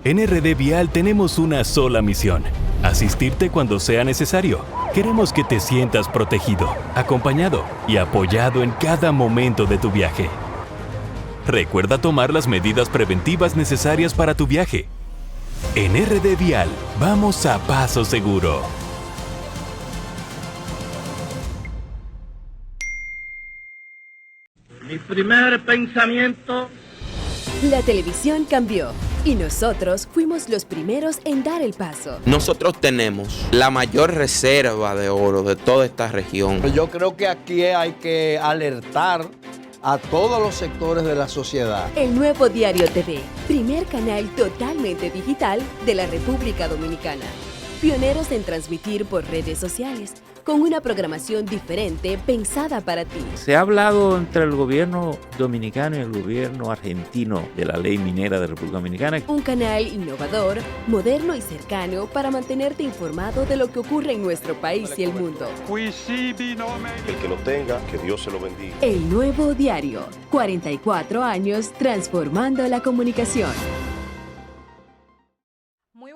En RD Vial tenemos una sola misión: asistirte cuando sea necesario. Queremos que te sientas protegido, acompañado y apoyado en cada momento de tu viaje. Recuerda tomar las medidas preventivas necesarias para tu viaje. En RD Vial, vamos a paso seguro. Mi primer pensamiento. La televisión cambió y nosotros fuimos los primeros en dar el paso. Nosotros tenemos la mayor reserva de oro de toda esta región. Yo creo que aquí hay que alertar a todos los sectores de la sociedad. El Nuevo Diario TV, primer canal totalmente digital de la República Dominicana. Pioneros en transmitir por redes sociales, con una programación diferente pensada para ti. Se ha hablado entre el gobierno dominicano y el gobierno argentino de la ley minera de República Dominicana. Un canal innovador, moderno y cercano para mantenerte informado de lo que ocurre en nuestro país y el mundo. El que lo tenga, que Dios se lo bendiga. El Nuevo Diario, 44 años transformando la comunicación.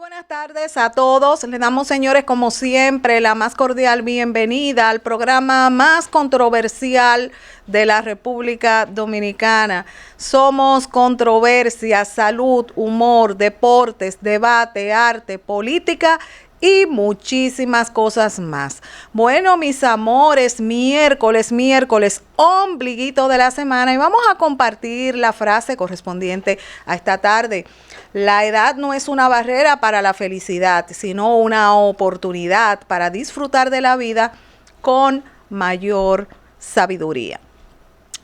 Buenas tardes a todos. Le damos, señores, como siempre, la más cordial bienvenida al programa más controversial de la República Dominicana. Somos controversia, salud, humor, deportes, debate, arte, política y muchísimas cosas más. Bueno, mis amores, miércoles, ombliguito de la semana, y vamos a compartir la frase correspondiente a esta tarde. La edad no es una barrera para la felicidad, sino una oportunidad para disfrutar de la vida con mayor sabiduría.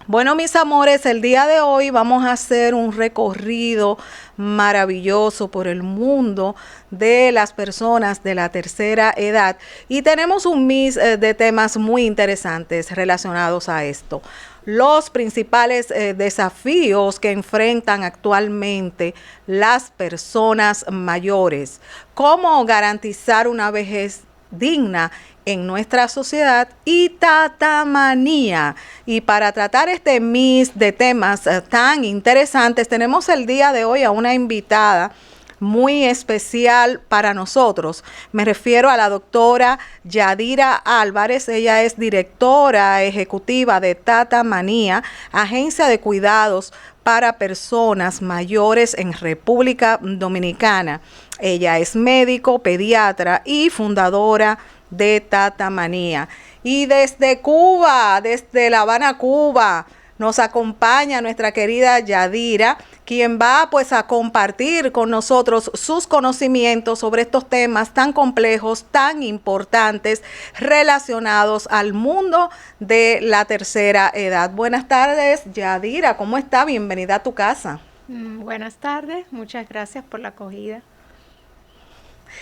Bueno, mis amores, el día de hoy vamos a hacer un recorrido maravilloso por el mundo de las personas de la tercera edad y tenemos un mix de temas muy interesantes relacionados a esto. Los principales desafíos que enfrentan actualmente las personas mayores, cómo garantizar una vejez digna en nuestra sociedad y tatamanía. Y para tratar este mix de temas tan interesantes, tenemos el día de hoy a una invitada muy especial para nosotros. Me refiero a la doctora Yadira Álvarez. Ella es directora ejecutiva de Tatamanía, agencia de cuidados para personas mayores en República Dominicana. Ella es médico, pediatra y fundadora de Tatamanía. Y desde Cuba, desde La Habana, Cuba, nos acompaña nuestra querida Yadira, quien va pues a compartir con nosotros sus conocimientos sobre estos temas tan complejos, tan importantes, relacionados al mundo de la tercera edad. Buenas tardes, Yadira, ¿cómo está? Bienvenida a tu casa. Buenas tardes, muchas gracias por la acogida.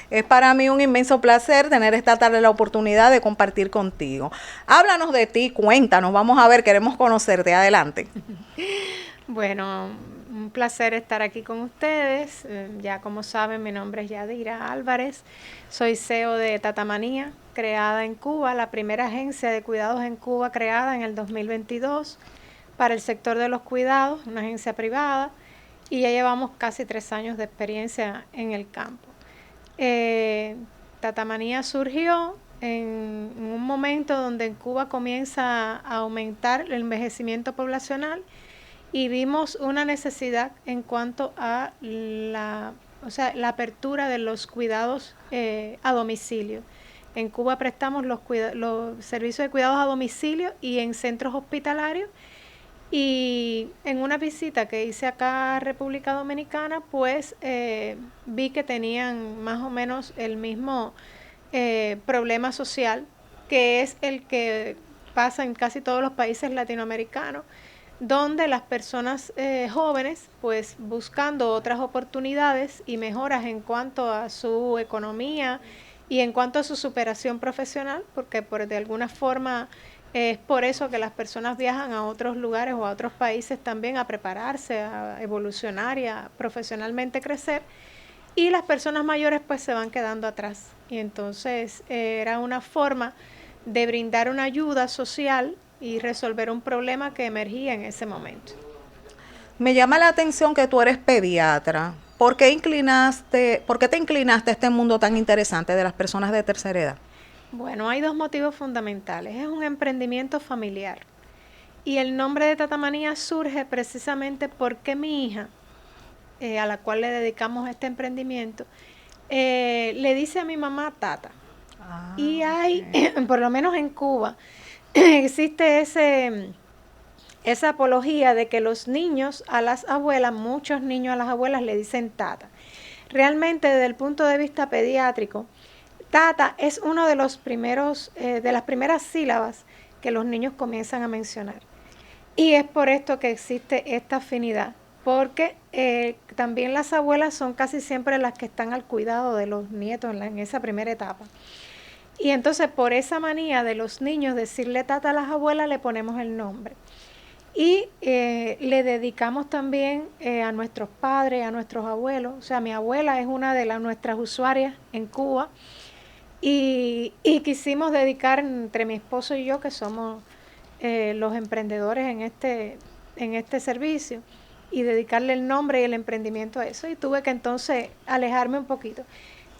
Es para mí un inmenso placer tener esta tarde la oportunidad de compartir contigo. Háblanos de ti, cuéntanos, vamos a ver, queremos conocerte, adelante. Bueno, un placer estar aquí con ustedes. Ya como saben, mi nombre es Yadira Álvarez, soy CEO de Tatamanía, creada en Cuba, la primera agencia de cuidados en Cuba creada en el 2022 para el sector de los cuidados, una agencia privada, y ya llevamos casi 3 años de experiencia en el campo. Tatamanía surgió en un momento donde en Cuba comienza a aumentar el envejecimiento poblacional y vimos una necesidad en cuanto a la apertura de los cuidados a domicilio. En Cuba prestamos los servicios de cuidados a domicilio y en centros hospitalarios. Y en una visita que hice acá a República Dominicana, pues vi que tenían más o menos el mismo problema social, que es el que pasa en casi todos los países latinoamericanos, donde las personas jóvenes, pues buscando otras oportunidades y mejoras en cuanto a su economía y en cuanto a su superación profesional, porque de alguna forma es por eso que las personas viajan a otros lugares o a otros países también a prepararse, a evolucionar y a profesionalmente crecer, y las personas mayores pues se van quedando atrás. Y entonces era una forma de brindar una ayuda social y resolver un problema que emergía en ese momento. Me llama la atención que tú eres pediatra. ¿Por qué te inclinaste a este mundo tan interesante de las personas de tercera edad? Bueno, hay dos motivos fundamentales. Es un emprendimiento familiar. Y el nombre de Tatamanía surge precisamente porque mi hija, a la cual le dedicamos este emprendimiento, le dice a mi mamá Tata. Y hay, por lo menos en Cuba, existe esa apología de que los niños a las abuelas, muchos niños a las abuelas le dicen Tata. Realmente, desde el punto de vista pediátrico, Tata es uno de los primeros, de las primeras sílabas que los niños comienzan a mencionar. Y es por esto que existe esta afinidad, porque también las abuelas son casi siempre las que están al cuidado de los nietos en esa primera etapa. Y entonces por esa manía de los niños decirle Tata a las abuelas, le ponemos el nombre. Y le dedicamos también a nuestros padres, a nuestros abuelos. O sea, mi abuela es una de nuestras usuarias en Cuba. Y quisimos dedicar entre mi esposo y yo, que somos los emprendedores en este servicio, y dedicarle el nombre y el emprendimiento a eso. Y tuve que entonces alejarme un poquito.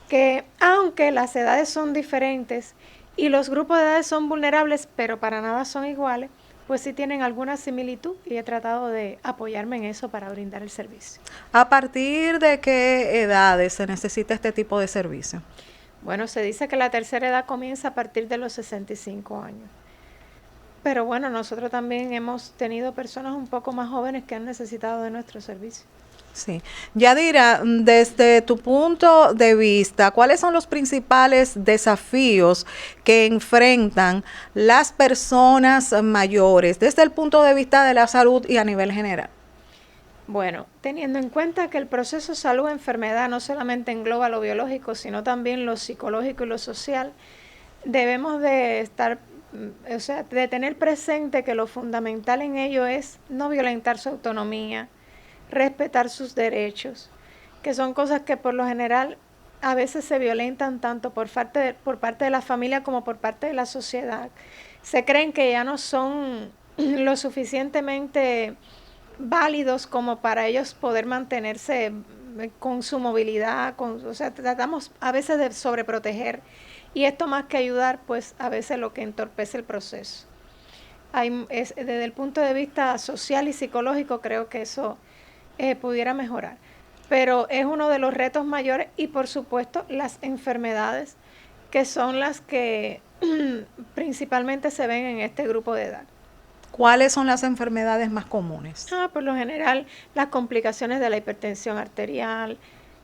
Que aunque las edades son diferentes y los grupos de edades son vulnerables, pero para nada son iguales, pues sí tienen alguna similitud y he tratado de apoyarme en eso para brindar el servicio. ¿A partir de qué edades se necesita este tipo de servicio? Bueno, se dice que la tercera edad comienza a partir de los 65 años. Pero bueno, nosotros también hemos tenido personas un poco más jóvenes que han necesitado de nuestro servicio. Sí. Yadira, desde tu punto de vista, ¿cuáles son los principales desafíos que enfrentan las personas mayores desde el punto de vista de la salud y a nivel general? Bueno, teniendo en cuenta que el proceso salud-enfermedad no solamente engloba lo biológico, sino también lo psicológico y lo social, debemos de estar, o sea, de tener presente que lo fundamental en ello es no violentar su autonomía, respetar sus derechos, que son cosas que por lo general a veces se violentan tanto por parte de la familia como por parte de la sociedad. Se creen que ya no son lo suficientemente válidos como para ellos poder mantenerse con su movilidad, o sea, tratamos a veces de sobreproteger, y esto más que ayudar, pues a veces lo que entorpece el proceso. Desde el punto de vista social y psicológico creo que eso pudiera mejorar, pero es uno de los retos mayores, y por supuesto las enfermedades, que son las que principalmente se ven en este grupo de edad. ¿Cuáles son las enfermedades más comunes? Por lo general, las complicaciones de la hipertensión arterial,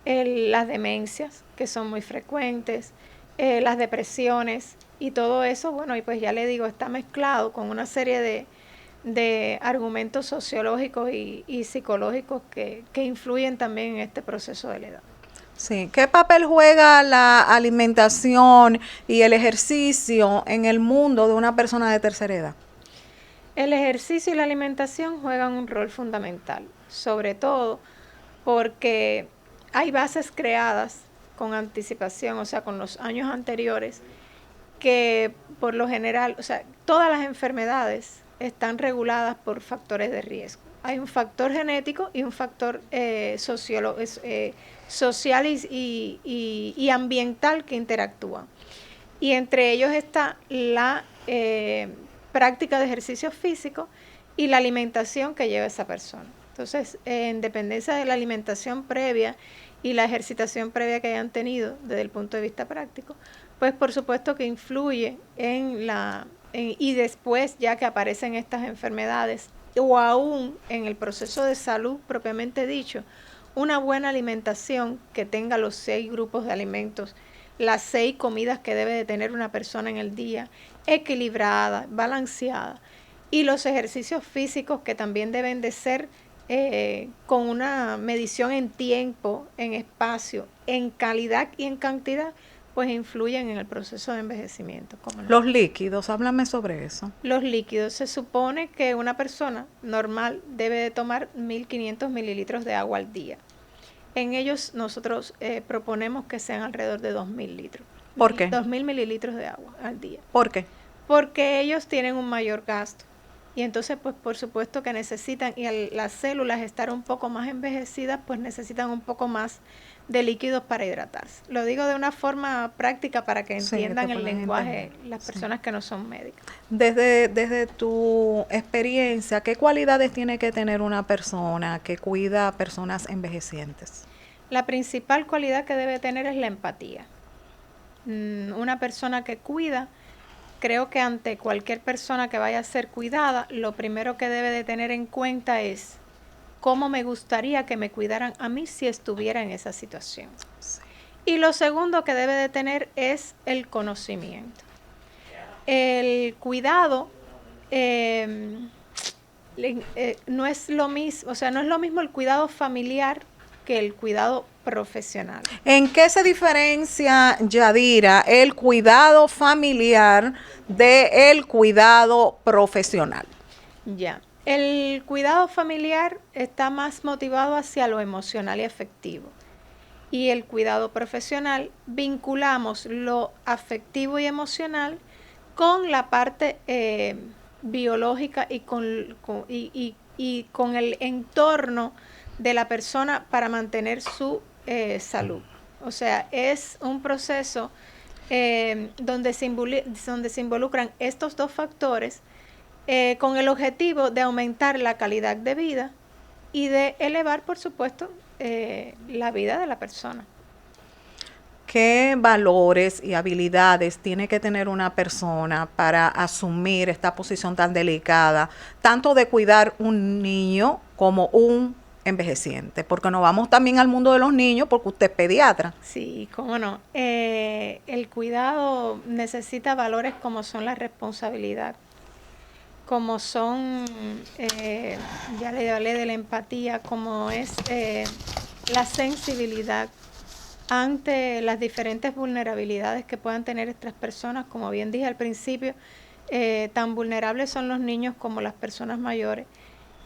las demencias, que son muy frecuentes, las depresiones, y todo eso, bueno, y pues ya le digo, está mezclado con una serie de argumentos sociológicos y psicológicos que influyen también en este proceso de la edad. Sí, ¿qué papel juega la alimentación y el ejercicio en el mundo de una persona de tercera edad? El ejercicio y la alimentación juegan un rol fundamental, sobre todo porque hay bases creadas con anticipación, o sea, con los años anteriores, que por lo general, o sea, todas las enfermedades están reguladas por factores de riesgo. Hay un factor genético y un factor social y ambiental que interactúan. Y entre ellos está la práctica de ejercicio físico y la alimentación que lleva esa persona. Entonces, en dependencia de la alimentación previa y la ejercitación previa que hayan tenido desde el punto de vista práctico, pues por supuesto que influye y después ya que aparecen estas enfermedades o aún en el proceso de salud propiamente dicho, una buena alimentación que tenga los 6 grupos de alimentos, las 6 comidas que debe de tener una persona en el día, equilibrada, balanceada, y los ejercicios físicos que también deben de ser con una medición en tiempo, en espacio, en calidad y en cantidad, pues influyen en el proceso de envejecimiento. Los líquidos, háblame sobre eso. Los líquidos, se supone que una persona normal debe de tomar 1.500 mililitros de agua al día. En ellos nosotros proponemos que sean alrededor de 2.000 litros. ¿Por qué? 2.000 mililitros de agua al día. ¿Por qué? Porque ellos tienen un mayor gasto. Y entonces, pues por supuesto que necesitan, y las células estar un poco más envejecidas, pues necesitan un poco más de líquidos para hidratarse. Lo digo de una forma práctica para que entiendan el lenguaje las personas que no son médicas. Desde tu experiencia, ¿qué cualidades tiene que tener una persona que cuida a personas envejecientes? La principal cualidad que debe tener es la empatía. Una persona que cuida, creo que ante cualquier persona que vaya a ser cuidada, lo primero que debe de tener en cuenta es cómo me gustaría que me cuidaran a mí si estuviera en esa situación. Sí. Y lo segundo que debe de tener es el conocimiento. El cuidado no es lo mismo, o sea, no es lo mismo el cuidado familiar que el cuidado profesional. ¿En qué se diferencia, Yadira, el cuidado familiar del cuidado profesional? Ya, el cuidado familiar está más motivado hacia lo emocional y afectivo. Y el cuidado profesional vinculamos lo afectivo y emocional con la parte biológica y con el entorno de la persona para mantener su salud. O sea, es un proceso donde se involucran estos dos factores con el objetivo de aumentar la calidad de vida y de elevar, por supuesto, la vida de la persona. ¿Qué valores y habilidades tiene que tener una persona para asumir esta posición tan delicada, tanto de cuidar un niño como un envejeciente? Porque nos vamos también al mundo de los niños, porque usted es pediatra. Sí, cómo no. El cuidado necesita valores como son la responsabilidad, como son, ya le hablé de la empatía, como es la sensibilidad ante las diferentes vulnerabilidades que puedan tener estas personas. Como bien dije al principio, tan vulnerables son los niños como las personas mayores.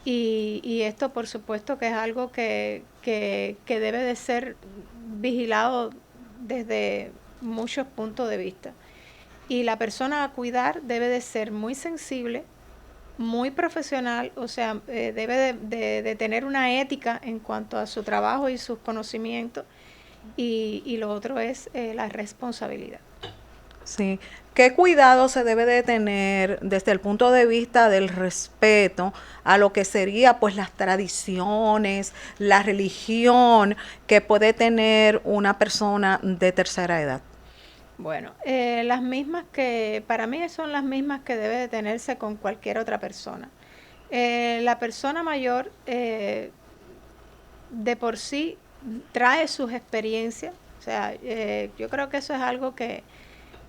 Y esto, por supuesto, que es algo que debe de ser vigilado desde muchos puntos de vista. Y la persona a cuidar debe de ser muy sensible, muy profesional, o sea, debe de tener una ética en cuanto a su trabajo y sus conocimientos. Y lo otro es la responsabilidad. Sí. ¿Qué cuidado se debe de tener desde el punto de vista del respeto a lo que sería pues las tradiciones, la religión que puede tener una persona de tercera edad? Bueno, las mismas que, para mí son las mismas que debe de tenerse con cualquier otra persona. La persona mayor de por sí trae sus experiencias, o sea, yo creo que eso es algo que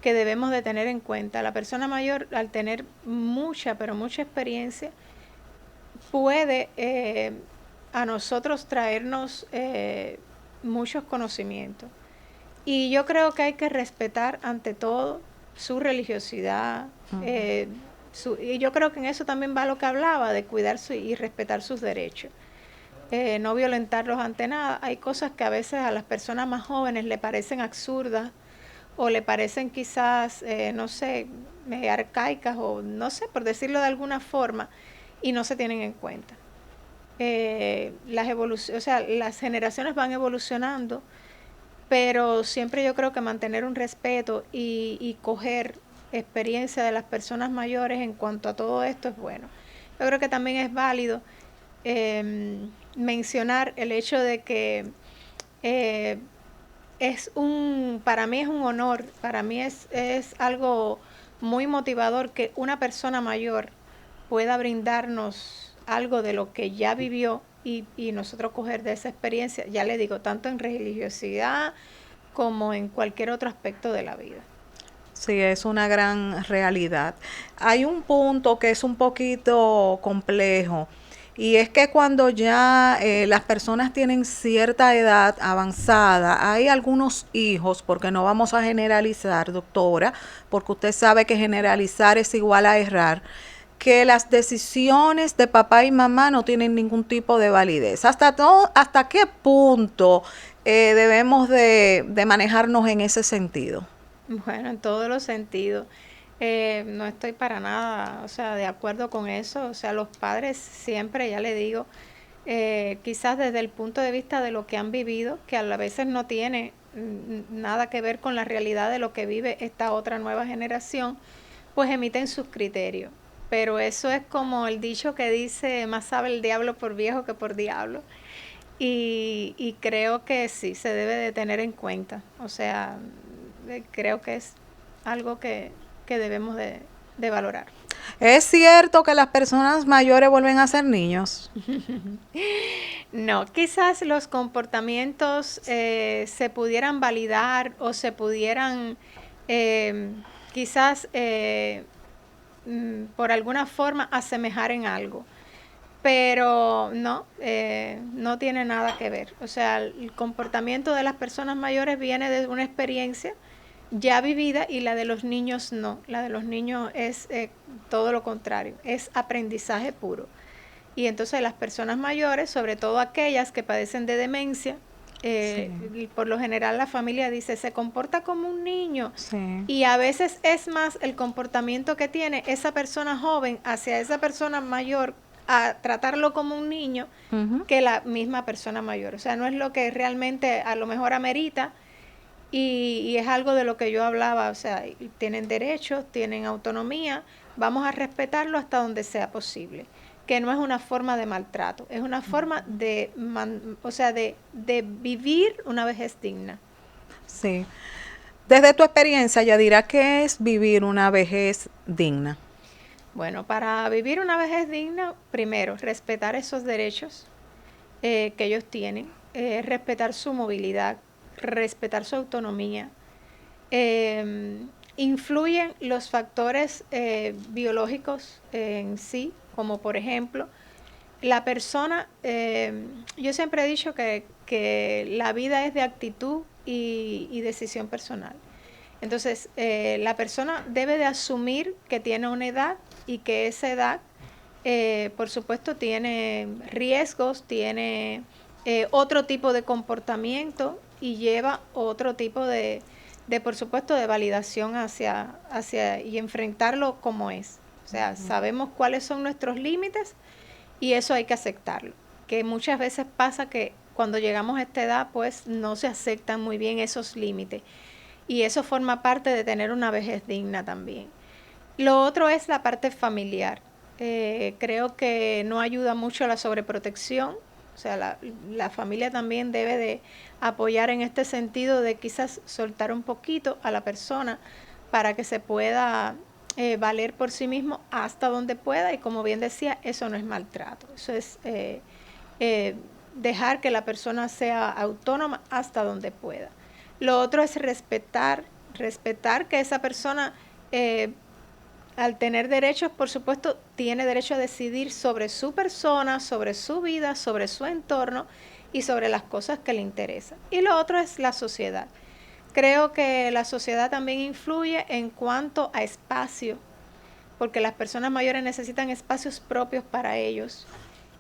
debemos de tener en cuenta. La persona mayor, al tener mucha, pero mucha experiencia, puede a nosotros traernos muchos conocimientos. Y yo creo que hay que respetar ante todo su religiosidad. Y yo creo que en eso también va lo que hablaba, de cuidar y respetar sus derechos. No violentarlos ante nada. Hay cosas que a veces a las personas más jóvenes le parecen absurdas o le parecen quizás, no sé, arcaicas o no sé, por decirlo de alguna forma, y no se tienen en cuenta. Las generaciones van evolucionando, pero siempre yo creo que mantener un respeto y coger experiencia de las personas mayores en cuanto a todo esto es bueno. Yo creo que también es válido mencionar el hecho de que para mí es un honor, para mí es algo muy motivador que una persona mayor pueda brindarnos algo de lo que ya vivió y nosotros coger de esa experiencia, ya le digo, tanto en religiosidad como en cualquier otro aspecto de la vida. Sí, es una gran realidad. Hay un punto que es un poquito complejo, y es que cuando ya las personas tienen cierta edad avanzada, hay algunos hijos, porque no vamos a generalizar, doctora, porque usted sabe que generalizar es igual a errar, que las decisiones de papá y mamá no tienen ningún tipo de validez. ¿Hasta qué punto debemos de manejarnos en ese sentido? Bueno, en todos los sentidos. No estoy para nada, o sea, de acuerdo con eso. O sea, los padres siempre, ya le digo, quizás desde el punto de vista de lo que han vivido, que a veces no tiene nada que ver con la realidad de lo que vive esta otra nueva generación, pues emiten sus criterios. Pero eso es como el dicho que dice, más sabe el diablo por viejo que por diablo. Y creo que sí, se debe de tener en cuenta. O sea, creo que es algo que debemos de valorar. ¿Es cierto que las personas mayores vuelven a ser niños? No, quizás los comportamientos se pudieran validar o se pudieran quizás por alguna forma asemejar en algo, pero no tiene nada que ver. O sea, el comportamiento de las personas mayores viene de una experiencia ya vivida y la de los niños no. La de los niños es todo lo contrario, es aprendizaje puro. Y entonces las personas mayores, sobre todo aquellas que padecen de demencia, por lo general la familia dice, se comporta como un niño. Sí. Y a veces es más el comportamiento que tiene esa persona joven hacia esa persona mayor, a tratarlo como un niño, que la misma persona mayor. O sea, no es lo que realmente a lo mejor amerita. Y es algo de lo que yo hablaba, o sea, tienen derechos, tienen autonomía, vamos a respetarlo hasta donde sea posible, que no es una forma de maltrato, es una forma de vivir una vejez digna. Sí. Desde tu experiencia, Yadira, ¿qué es vivir una vejez digna? Bueno, para vivir una vejez digna, primero, respetar esos derechos que ellos tienen, respetar su movilidad, respetar su autonomía. Influyen los factores biológicos en sí, como por ejemplo, la persona, yo siempre he dicho que la vida es de actitud y decisión personal. Entonces, la persona debe de asumir que tiene una edad y que esa edad, por supuesto, tiene riesgos, tiene otro tipo de comportamiento y lleva otro tipo de por supuesto, de validación hacia y enfrentarlo como es. O sea, sabemos cuáles son nuestros límites y eso hay que aceptarlo. Que muchas veces pasa que cuando llegamos a esta edad, pues no se aceptan muy bien esos límites. Y eso forma parte de tener una vejez digna también. Lo otro es la parte familiar. Creo que no ayuda mucho a la sobreprotección. O sea, la familia también debe de apoyar en este sentido de quizás soltar un poquito a la persona para que se pueda valer por sí mismo hasta donde pueda. Y como bien decía, eso no es maltrato. Eso es dejar que la persona sea autónoma hasta donde pueda. Lo otro es respetar que esa persona, al tener derechos, por supuesto, tiene derecho a decidir sobre su persona, sobre su vida, sobre su entorno y sobre las cosas que le interesan. Y lo otro es la sociedad. Creo que la sociedad también influye en cuanto a espacio, porque las personas mayores necesitan espacios propios para ellos.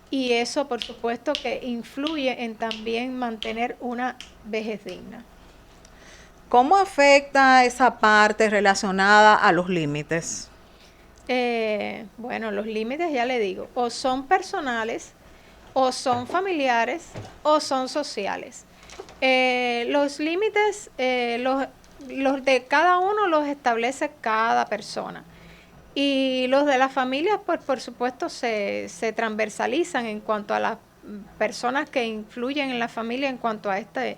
Y eso, por supuesto, que influye en también mantener una vejez digna. ¿Cómo afecta esa parte relacionada a los límites? Bueno, los límites, ya le digo, o son personales, o son familiares, o son sociales. Los límites, los de cada uno los establece cada persona. Y los de la familia, pues por supuesto, se transversalizan en cuanto a las personas que influyen en la familia en cuanto a este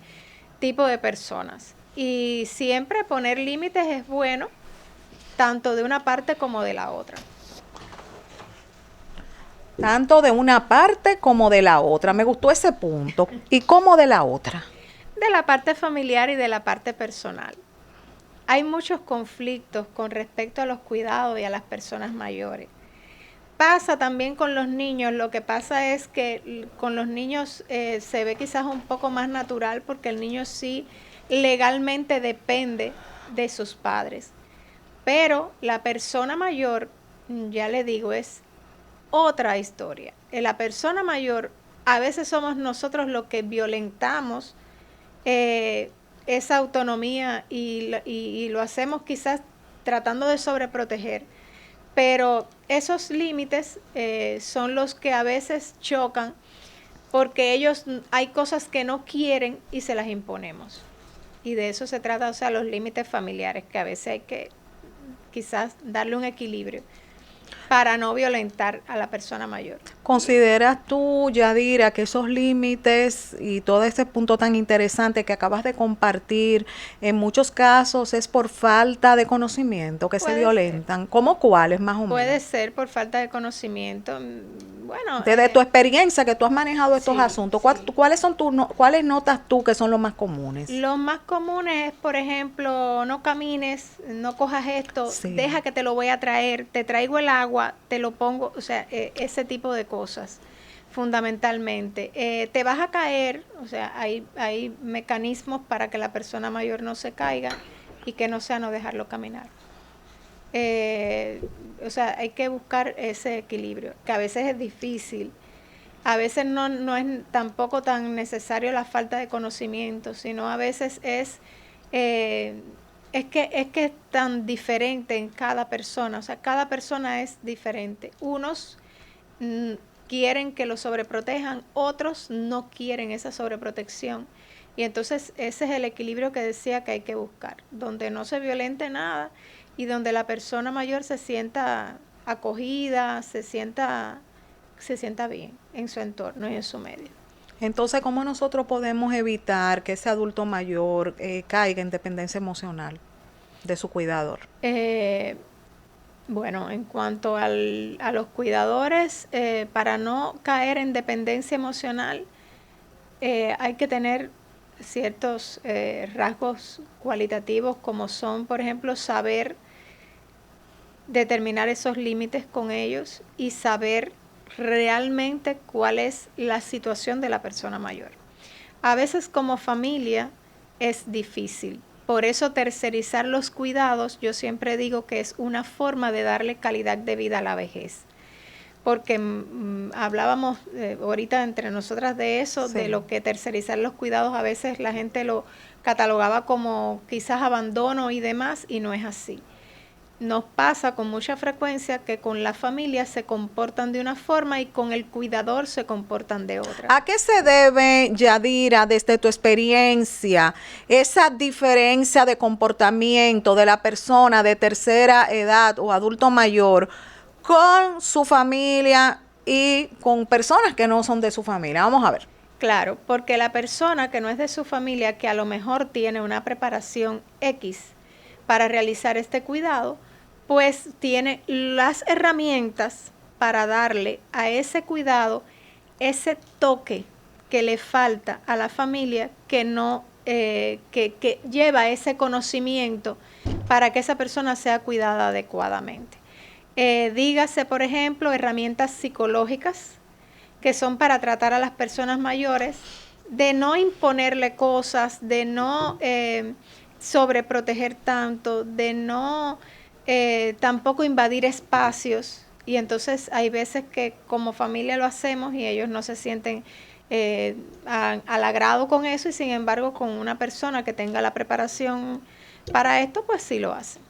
tipo de personas. Y siempre poner límites es bueno, tanto de una parte como de la otra. Tanto de una parte como de la otra. Me gustó ese punto. ¿Y cómo de la otra? De la parte familiar y de la parte personal. Hay muchos conflictos con respecto a los cuidados y a las personas mayores. Pasa también con los niños. Lo que pasa es que con los niños se ve quizás un poco más natural porque el niño sí legalmente depende de sus padres. Pero la persona mayor, ya le digo, es otra historia. En la persona mayor, a veces somos nosotros los que violentamos esa autonomía y lo hacemos quizás tratando de sobreproteger. Pero esos límites son los que a veces chocan porque ellos, hay cosas que no quieren y se las imponemos. Y de eso se trata, o sea, los límites familiares, que a veces hay que quizás darle un equilibrio para no violentar a la persona mayor. ¿Consideras tú, Yadira, que esos límites y todo ese punto tan interesante que acabas de compartir, en muchos casos es por falta de conocimiento que se violentan? ¿Cómo cuáles más o menos? Puede ser por falta de conocimiento. Bueno, desde tu experiencia que tú has manejado estos asuntos, ¿cuáles notas tú que son los más comunes? Los más comunes es, por ejemplo, no camines, no cojas esto, deja que te lo voy a traer, te traigo el agua, te lo pongo, o sea, ese tipo de cosas, fundamentalmente. Te vas a caer, o sea, hay mecanismos para que la persona mayor no se caiga y que no sea no dejarlo caminar. O sea, hay que buscar ese equilibrio, que a veces es difícil. A veces no es tampoco tan necesario la falta de conocimiento, sino a veces es que es tan diferente en cada persona. O sea, cada persona es diferente. Unos quieren que lo sobreprotejan, otros no quieren esa sobreprotección. Y entonces ese es el equilibrio que decía que hay que buscar, donde no se violente nada y donde la persona mayor se sienta acogida, se sienta bien en su entorno y en su medio. Entonces, ¿cómo nosotros podemos evitar que ese adulto mayor caiga en dependencia emocional de su cuidador? Bueno, en cuanto a los cuidadores, para no caer en dependencia emocional, hay que tener ciertos rasgos cualitativos, como son, por ejemplo, saber determinar esos límites con ellos y saber realmente cuál es la situación de la persona mayor. A veces como familia es difícil, por eso tercerizar los cuidados, yo siempre digo que es una forma de darle calidad de vida a la vejez. Porque hablábamos ahorita entre nosotras de eso, de lo que tercerizar los cuidados, a veces la gente lo catalogaba como quizás abandono y demás, y no es así. Nos pasa con mucha frecuencia que con la familia se comportan de una forma y con el cuidador se comportan de otra. ¿A qué se debe, Yadira, desde tu experiencia, esa diferencia de comportamiento de la persona de tercera edad o adulto mayor con su familia y con personas que no son de su familia? Vamos a ver. Claro, porque la persona que no es de su familia, que a lo mejor tiene una preparación X para realizar este cuidado, pues tiene las herramientas para darle a ese cuidado ese toque que le falta a la familia, que no que lleva ese conocimiento para que esa persona sea cuidada adecuadamente. Dígase, por ejemplo, herramientas psicológicas que son para tratar a las personas mayores, de no imponerle cosas, de no sobreproteger tanto, de no tampoco invadir espacios. Y entonces hay veces que como familia lo hacemos y ellos no se sienten al agrado con eso, y sin embargo con una persona que tenga la preparación para esto, pues sí lo hacen.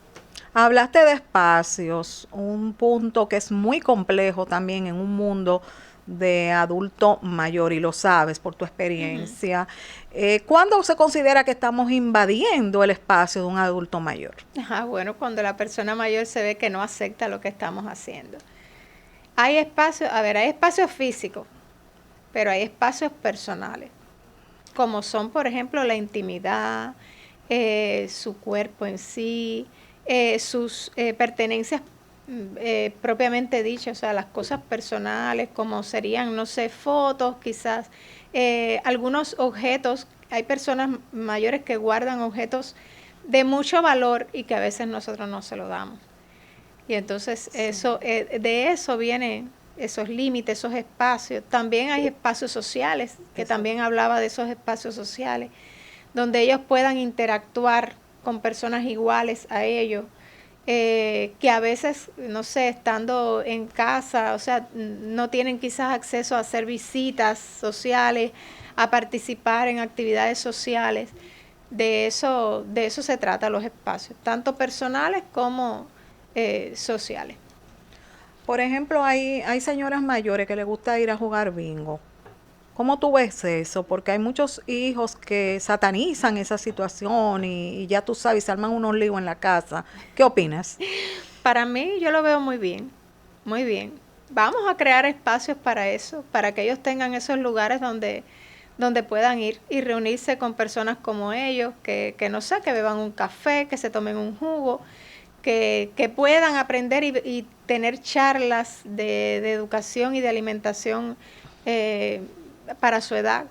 Hablaste de espacios, un punto que es muy complejo también en un mundo de adulto mayor, y lo sabes por tu experiencia. ¿Cuándo se considera que estamos invadiendo el espacio de un adulto mayor? Bueno, cuando la persona mayor se ve que no acepta lo que estamos haciendo. Hay espacios, hay espacios físicos, pero hay espacios personales, como son, por ejemplo, la intimidad, su cuerpo en sí, sus pertenencias propiamente dichas, o sea, las cosas personales, como serían, no sé, fotos, quizás, algunos objetos. Hay personas mayores que guardan objetos de mucho valor y que a veces nosotros no se lo damos. Y entonces eso, de eso vienen esos límites, esos espacios. También hay espacios sociales, que también hablaba de esos espacios sociales, donde ellos puedan interactuar con personas iguales a ellos, que a veces, no sé, estando en casa, o sea, no tienen quizás acceso a hacer visitas sociales, a participar en actividades sociales, de eso se trata los espacios, tanto personales como sociales. Por ejemplo, hay señoras mayores que les gusta ir a jugar bingo. ¿Cómo tú ves eso? Porque hay muchos hijos que satanizan esa situación y ya tú sabes, se arman unos líos en la casa. ¿Qué opinas? Para mí, yo lo veo muy bien, muy bien. Vamos a crear espacios para eso, para que ellos tengan esos lugares donde puedan ir y reunirse con personas como ellos, que no sé, que beban un café, que se tomen un jugo, que puedan aprender y tener charlas de educación y de alimentación para su edad.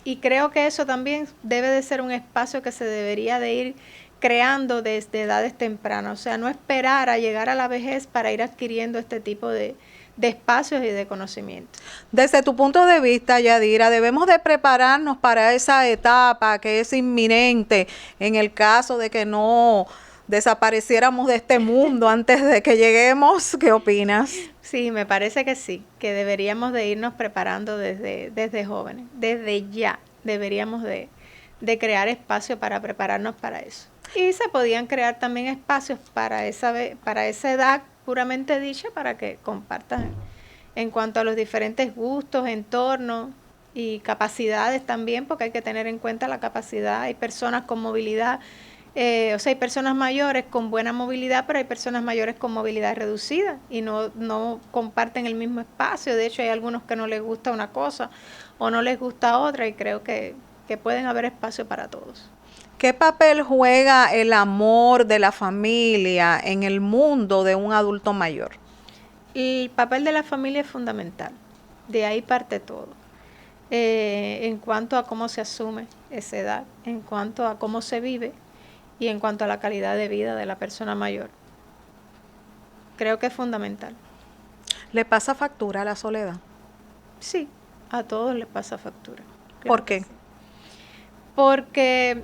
Y creo que eso también debe de ser un espacio que se debería de ir creando desde edades tempranas, o sea, no esperar a llegar a la vejez para ir adquiriendo este tipo de espacios y de conocimiento. Desde tu punto de vista, Yadira, debemos de prepararnos para esa etapa que es inminente en el caso de que no desapareciéramos de este mundo antes de que lleguemos. ¿Qué opinas? Sí, me parece que sí, que deberíamos de irnos preparando desde jóvenes, desde ya deberíamos de crear espacios para prepararnos para eso. Y se podían crear también espacios para esa edad puramente dicha, para que compartan en cuanto a los diferentes gustos, entornos y capacidades también, porque hay que tener en cuenta la capacidad. Hay personas con movilidad, o sea, hay personas mayores con buena movilidad, pero hay personas mayores con movilidad reducida y no comparten el mismo espacio. De hecho, hay algunos que no les gusta una cosa o no les gusta otra, y creo que pueden haber espacio para todos. ¿Qué papel juega el amor de la familia en el mundo de un adulto mayor? El papel de la familia es fundamental, de ahí parte todo. En cuanto a cómo se asume esa edad, en cuanto a cómo se vive y en cuanto a la calidad de vida de la persona mayor. Creo que es fundamental. ¿Le pasa factura a la soledad? Sí, a todos les pasa factura. ¿Por qué? Sí. Porque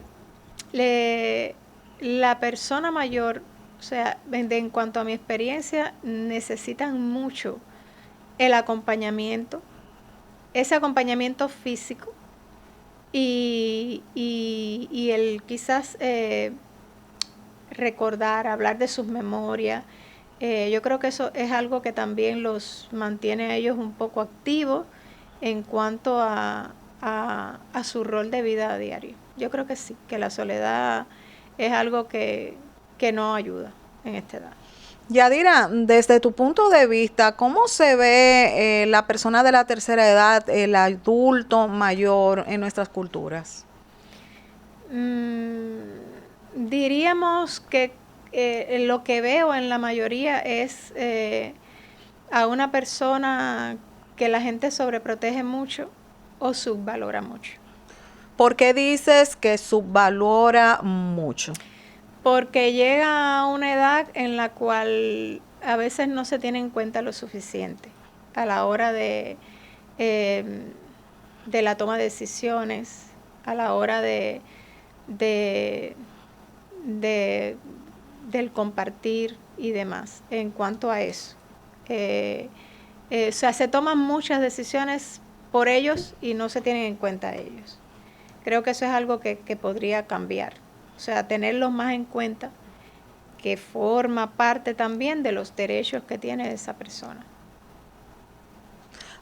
la persona mayor, o sea, en cuanto a mi experiencia, necesitan mucho el acompañamiento, ese acompañamiento físico y el quizás recordar, hablar de sus memorias. Yo creo que eso es algo que también los mantiene a ellos un poco activos en cuanto a su rol de vida a diario. Yo creo que sí, que la soledad es algo que no ayuda en esta edad. Yadira, desde tu punto de vista, ¿cómo se ve la persona de la tercera edad, el adulto mayor en nuestras culturas? Diríamos que lo que veo en la mayoría es a una persona que la gente sobreprotege mucho o subvalora mucho. ¿Por qué dices que subvalora mucho? Porque llega a una edad en la cual a veces no se tiene en cuenta lo suficiente a la hora de la toma de decisiones, a la hora del compartir y demás en cuanto a eso. O sea, se toman muchas decisiones por ellos y no se tienen en cuenta a ellos. Creo que eso es algo que podría cambiar. O sea, tenerlos más en cuenta, que forma parte también de los derechos que tiene esa persona.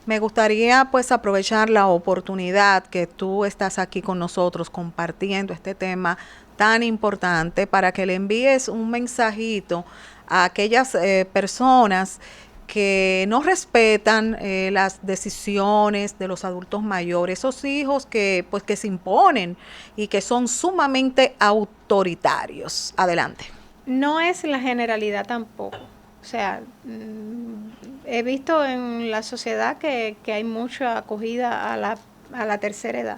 Me gustaría pues aprovechar la oportunidad que tú estás aquí con nosotros compartiendo este tema tan importante para que le envíes un mensajito a aquellas personas que no respetan las decisiones de los adultos mayores, esos hijos que se imponen y que son sumamente autoritarios. Adelante. No es la generalidad tampoco. O sea, he visto en la sociedad que hay mucha acogida a la tercera edad,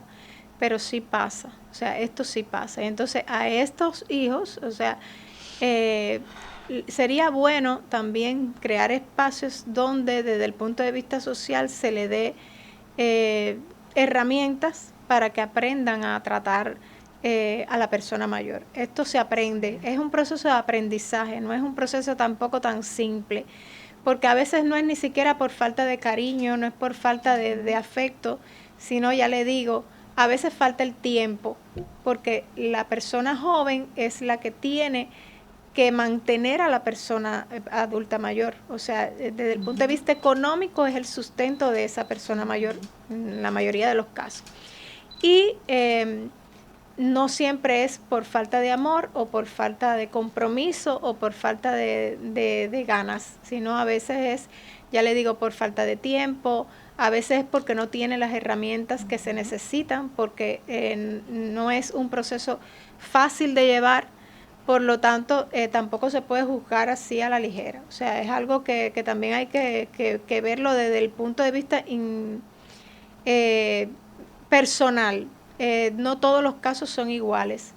pero sí pasa. O sea, esto sí pasa. Entonces, a estos hijos, o sea, sería bueno también crear espacios donde desde el punto de vista social se le dé herramientas para que aprendan a tratar a la persona mayor. Esto se aprende, es un proceso de aprendizaje, no es un proceso tampoco tan simple, porque a veces no es ni siquiera por falta de cariño, no es por falta de afecto, sino, ya le digo, a veces falta el tiempo, porque la persona joven es la que tiene que mantener a la persona adulta mayor. O sea, desde el punto de vista económico es el sustento de esa persona mayor en la mayoría de los casos. Y no siempre es por falta de amor o por falta de compromiso o por falta de ganas, sino a veces es, ya le digo, por falta de tiempo, a veces es porque no tiene las herramientas que se necesitan, porque no es un proceso fácil de llevar, por lo tanto tampoco se puede juzgar así a la ligera. O sea, es algo que también hay que verlo desde el punto de vista personal. No todos los casos son iguales.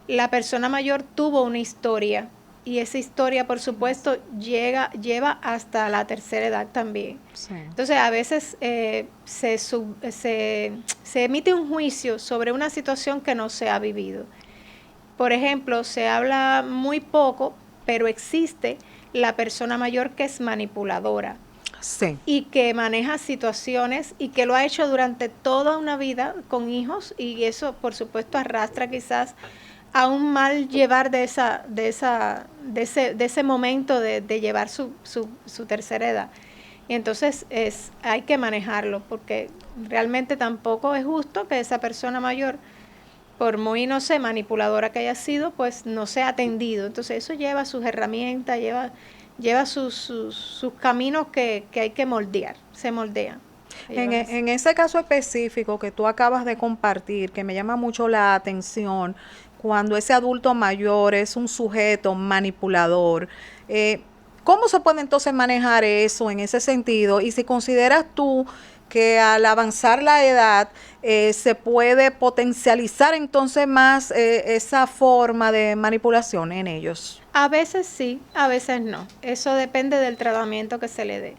La persona mayor tuvo una historia y esa historia, por supuesto, lleva hasta la tercera edad también. Sí. Entonces, a veces se emite un juicio sobre una situación que no se ha vivido. Por ejemplo, se habla muy poco, pero existe la persona mayor que es manipuladora. Sí. Y que maneja situaciones y que lo ha hecho durante toda una vida con hijos, y eso por supuesto arrastra quizás a un mal llevar de ese momento de llevar su tercera edad. Y entonces hay que manejarlo, porque realmente tampoco es justo que esa persona mayor, por muy, no sé, manipuladora que haya sido, pues no sea atendido. Entonces eso lleva sus herramientas, lleva sus caminos que hay que moldear, se moldean. En ese caso específico que tú acabas de compartir, que me llama mucho la atención, cuando ese adulto mayor es un sujeto manipulador, ¿cómo se puede entonces manejar eso en ese sentido? Y si consideras tú que al avanzar la edad se puede potencializar entonces más esa forma de manipulación en ellos. A veces sí, a veces no. Eso depende del tratamiento que se le dé.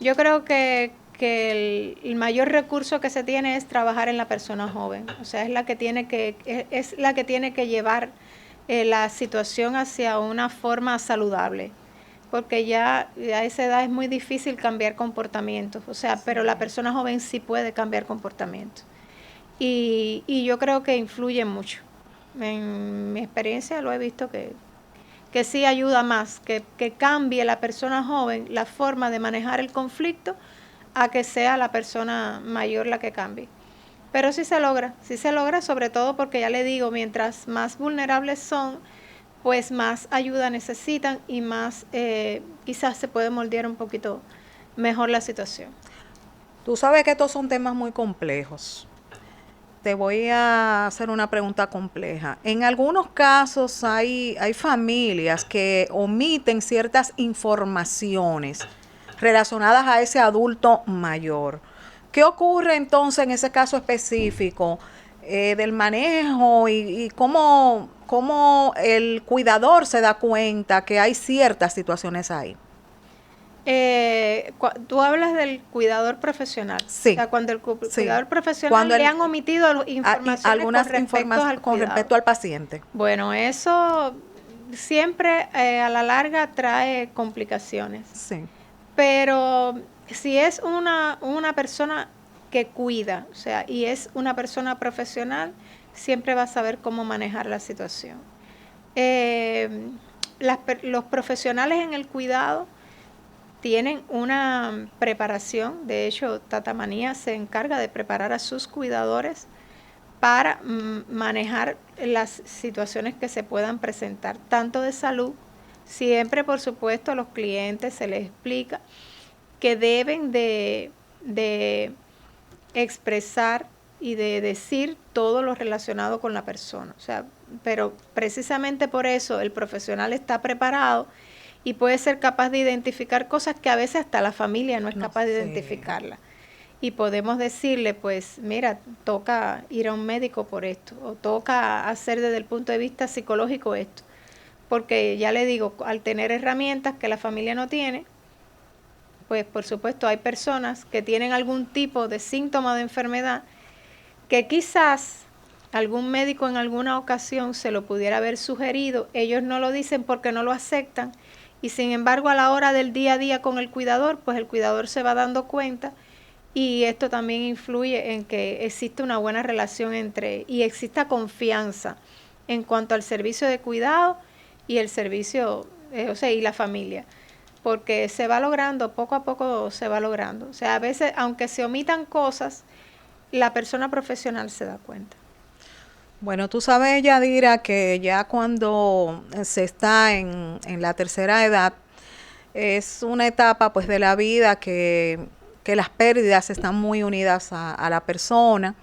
Yo creo que el mayor recurso que se tiene es trabajar en la persona joven. O sea, es la que tiene que llevar la situación hacia una forma saludable. Porque ya a esa edad es muy difícil cambiar comportamientos, o sea, pero la persona joven sí puede cambiar comportamientos. Y yo creo que influye mucho. En mi experiencia lo he visto que sí ayuda más, que cambie la persona joven la forma de manejar el conflicto a que sea la persona mayor la que cambie. Pero sí se logra, sobre todo porque ya le digo, mientras más vulnerables son, pues más ayuda necesitan y más quizás se puede moldear un poquito mejor la situación. Tú sabes que estos son temas muy complejos. Te voy a hacer una pregunta compleja. En algunos casos hay familias que omiten ciertas informaciones relacionadas a ese adulto mayor. ¿Qué ocurre entonces en ese caso específico del manejo y cómo el cuidador se da cuenta que hay ciertas situaciones ahí? Tú hablas del cuidador profesional. Sí. O sea, cuando el cuidador profesional le han omitido informaciones con respecto al paciente. Bueno, eso siempre a la larga trae complicaciones. Sí. Pero si es una persona que cuida, o sea, y es una persona profesional, siempre va a saber cómo manejar la situación. Los profesionales en el cuidado tienen una preparación. De hecho, Tata Manía se encarga de preparar a sus cuidadores para manejar las situaciones que se puedan presentar, tanto de salud. Siempre, por supuesto, a los clientes se les explica que deben de expresar y de decir todo lo relacionado con la persona. O sea, pero precisamente por eso el profesional está preparado y puede ser capaz de identificar cosas que a veces hasta la familia no es capaz de identificarlas. Y podemos decirle, pues, mira, toca ir a un médico por esto, o toca hacer desde el punto de vista psicológico esto. Porque ya le digo, al tener herramientas que la familia no tiene, pues por supuesto hay personas que tienen algún tipo de síntoma de enfermedad que quizás algún médico en alguna ocasión se lo pudiera haber sugerido, ellos no lo dicen porque no lo aceptan, y sin embargo a la hora del día a día con el cuidador, pues el cuidador se va dando cuenta y esto también influye en que existe una buena relación y exista confianza en cuanto al servicio de cuidado y el servicio, y la familia, porque se va logrando, poco a poco se va logrando. O sea, a veces, aunque se omitan cosas, la persona profesional se da cuenta. Bueno, tú sabes, Yadira, que ya cuando se está en la tercera edad, es una etapa pues de la vida que las pérdidas están muy unidas a la persona.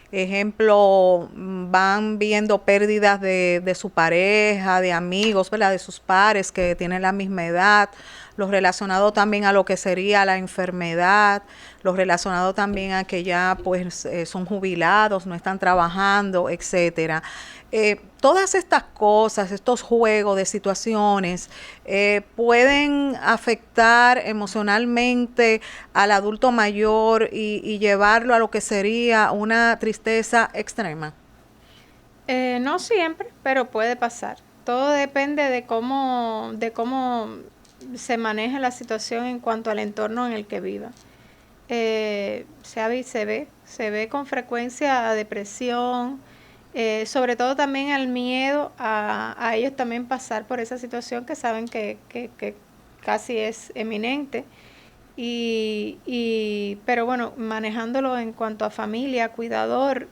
Ejemplo, van viendo pérdidas de su pareja, de amigos, ¿verdad? De sus pares que tienen la misma edad, los relacionados también a lo que sería la enfermedad, los relacionados también a que ya pues son jubilados, no están trabajando, etcétera. Todas estas cosas, estos juegos de situaciones, pueden afectar emocionalmente al adulto mayor y llevarlo a lo que sería una tristeza extrema. No siempre, pero puede pasar. Todo depende de cómo se maneja la situación en cuanto al entorno en el que viva. Se ve con frecuencia depresión, sobre todo también el miedo a ellos también pasar por esa situación que saben que casi es eminente. Pero bueno, manejándolo en cuanto a familia, cuidador,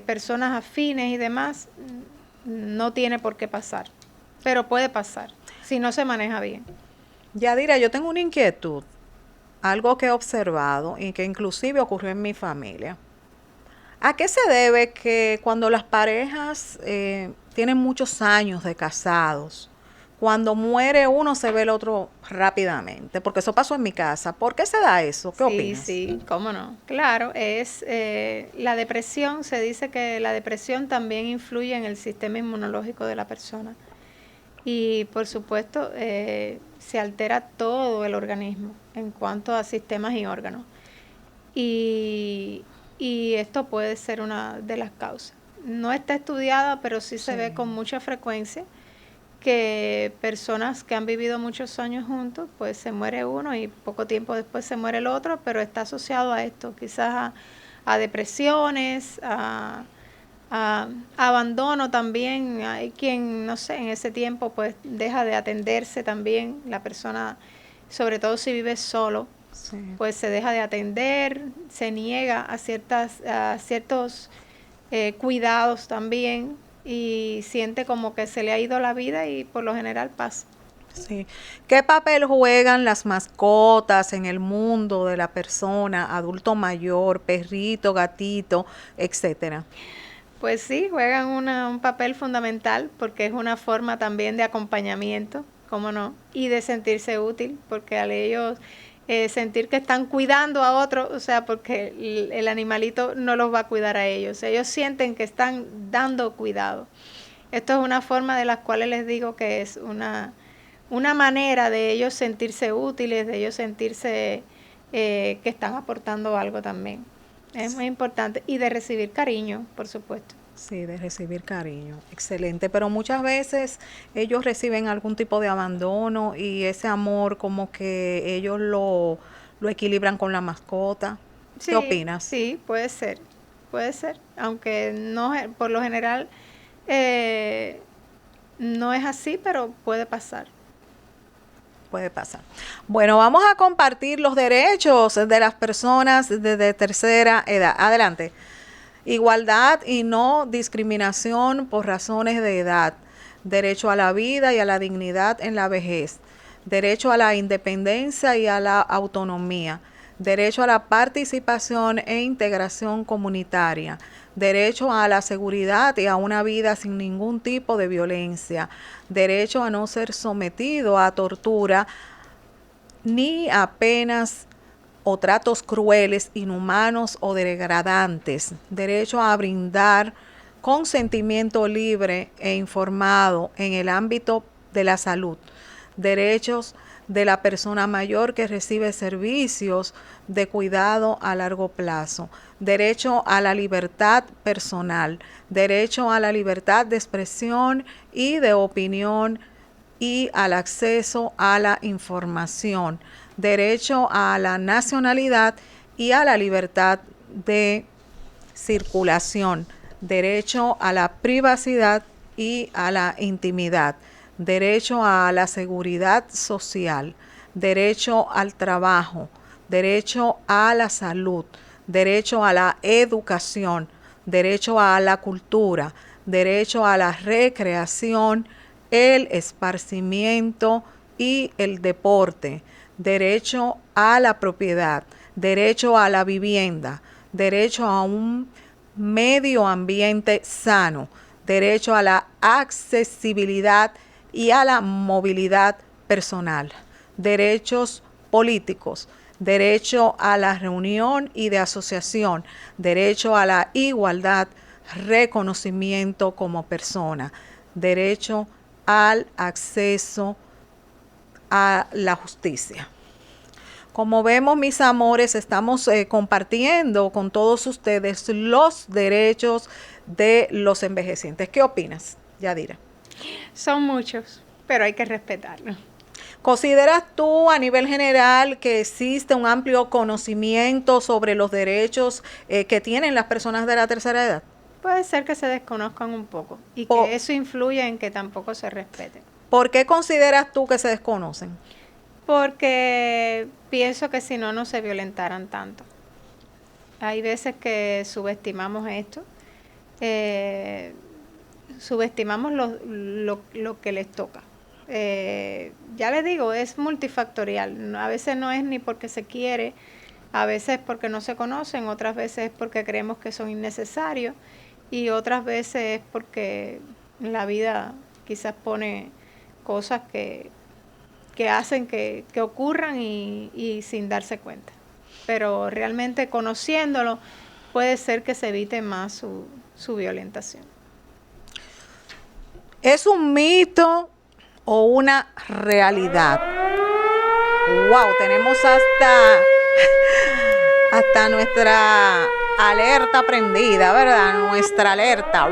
personas afines y demás, no tiene por qué pasar, pero puede pasar si no se maneja bien. Yadira, yo tengo una inquietud, algo que he observado y que inclusive ocurrió en mi familia. ¿A qué se debe que cuando las parejas tienen muchos años de casados, cuando muere uno se ve el otro rápidamente? Porque eso pasó en mi casa. ¿Por qué se da eso? ¿Qué opinas? Sí, cómo no. Claro, es la depresión. Se dice que la depresión también influye en el sistema inmunológico de la persona. Y por supuesto se altera todo el organismo en cuanto a sistemas y órganos. Y esto puede ser una de las causas. No está estudiada, pero sí se ve con mucha frecuencia que personas que han vivido muchos años juntos, pues se muere uno y poco tiempo después se muere el otro, pero está asociado a esto, quizás a depresiones, a abandono también. Hay quien, no sé, en ese tiempo pues deja de atenderse también, la persona, sobre todo si vive solo, pues se deja de atender, se niega a ciertos cuidados también y siente como que se le ha ido la vida y por lo general pasa. Sí. ¿Qué papel juegan las mascotas en el mundo de la persona, adulto mayor, perrito, gatito, etcétera? Pues sí, juegan un papel fundamental porque es una forma también de acompañamiento, ¿cómo no? Y de sentirse útil, porque al ellos sentir que están cuidando a otros, o sea, porque el animalito no los va a cuidar a ellos. Ellos sienten que están dando cuidado. Esto es una forma de las cuales les digo que es una manera de ellos sentirse útiles, de ellos sentirse que están aportando algo también. Es muy importante. Y de recibir cariño, por supuesto. Sí, de recibir cariño. Excelente. Pero muchas veces ellos reciben algún tipo de abandono y ese amor como que ellos lo equilibran con la mascota. Sí, ¿qué opinas? Sí, puede ser. Puede ser. Aunque no, por lo general no es así, pero puede pasar. Puede pasar. Bueno, vamos a compartir los derechos de las personas de tercera edad. Adelante. Igualdad y no discriminación por razones de edad. Derecho a la vida y a la dignidad en la vejez. Derecho a la independencia y a la autonomía. Derecho a la participación e integración comunitaria. Derecho a la seguridad y a una vida sin ningún tipo de violencia. Derecho a no ser sometido a tortura ni a penas o tratos crueles, inhumanos o degradantes. Derecho a brindar consentimiento libre e informado en el ámbito de la salud. Derechos de la persona mayor que recibe servicios de cuidado a largo plazo. Derecho a la libertad personal. Derecho a la libertad de expresión y de opinión y al acceso a la información. Derecho a la nacionalidad y a la libertad de circulación, derecho a la privacidad y a la intimidad, derecho a la seguridad social, derecho al trabajo, derecho a la salud, derecho a la educación, derecho a la cultura, derecho a la recreación, el esparcimiento y el deporte, derecho a la propiedad, derecho a la vivienda, derecho a un medio ambiente sano, derecho a la accesibilidad y a la movilidad personal, derechos políticos, derecho a la reunión y de asociación, derecho a la igualdad, reconocimiento como persona, derecho al acceso a la justicia. Como vemos, mis amores, estamos compartiendo con todos ustedes los derechos de los envejecientes. ¿Qué opinas, Yadira? Son muchos, pero hay que respetarlos. ¿Consideras tú a nivel general que existe un amplio conocimiento sobre los derechos que tienen las personas de la tercera edad? Puede ser que se desconozcan un poco y que eso influya en que tampoco se respeten. ¿Por qué consideras tú que se desconocen? Porque pienso que si no, no se violentaran tanto. Hay veces que subestimamos esto, subestimamos lo que les toca. Ya les digo, es multifactorial. A veces no es ni porque se quiere, a veces porque no se conocen, otras veces es porque creemos que son innecesarios y otras veces es porque la vida quizás pone cosas que hacen que ocurran y sin darse cuenta. Pero realmente conociéndolo puede ser que se evite más su violentación. ¿Es un mito o una realidad? Wow, tenemos hasta nuestra alerta prendida, ¿verdad? Nuestra alerta.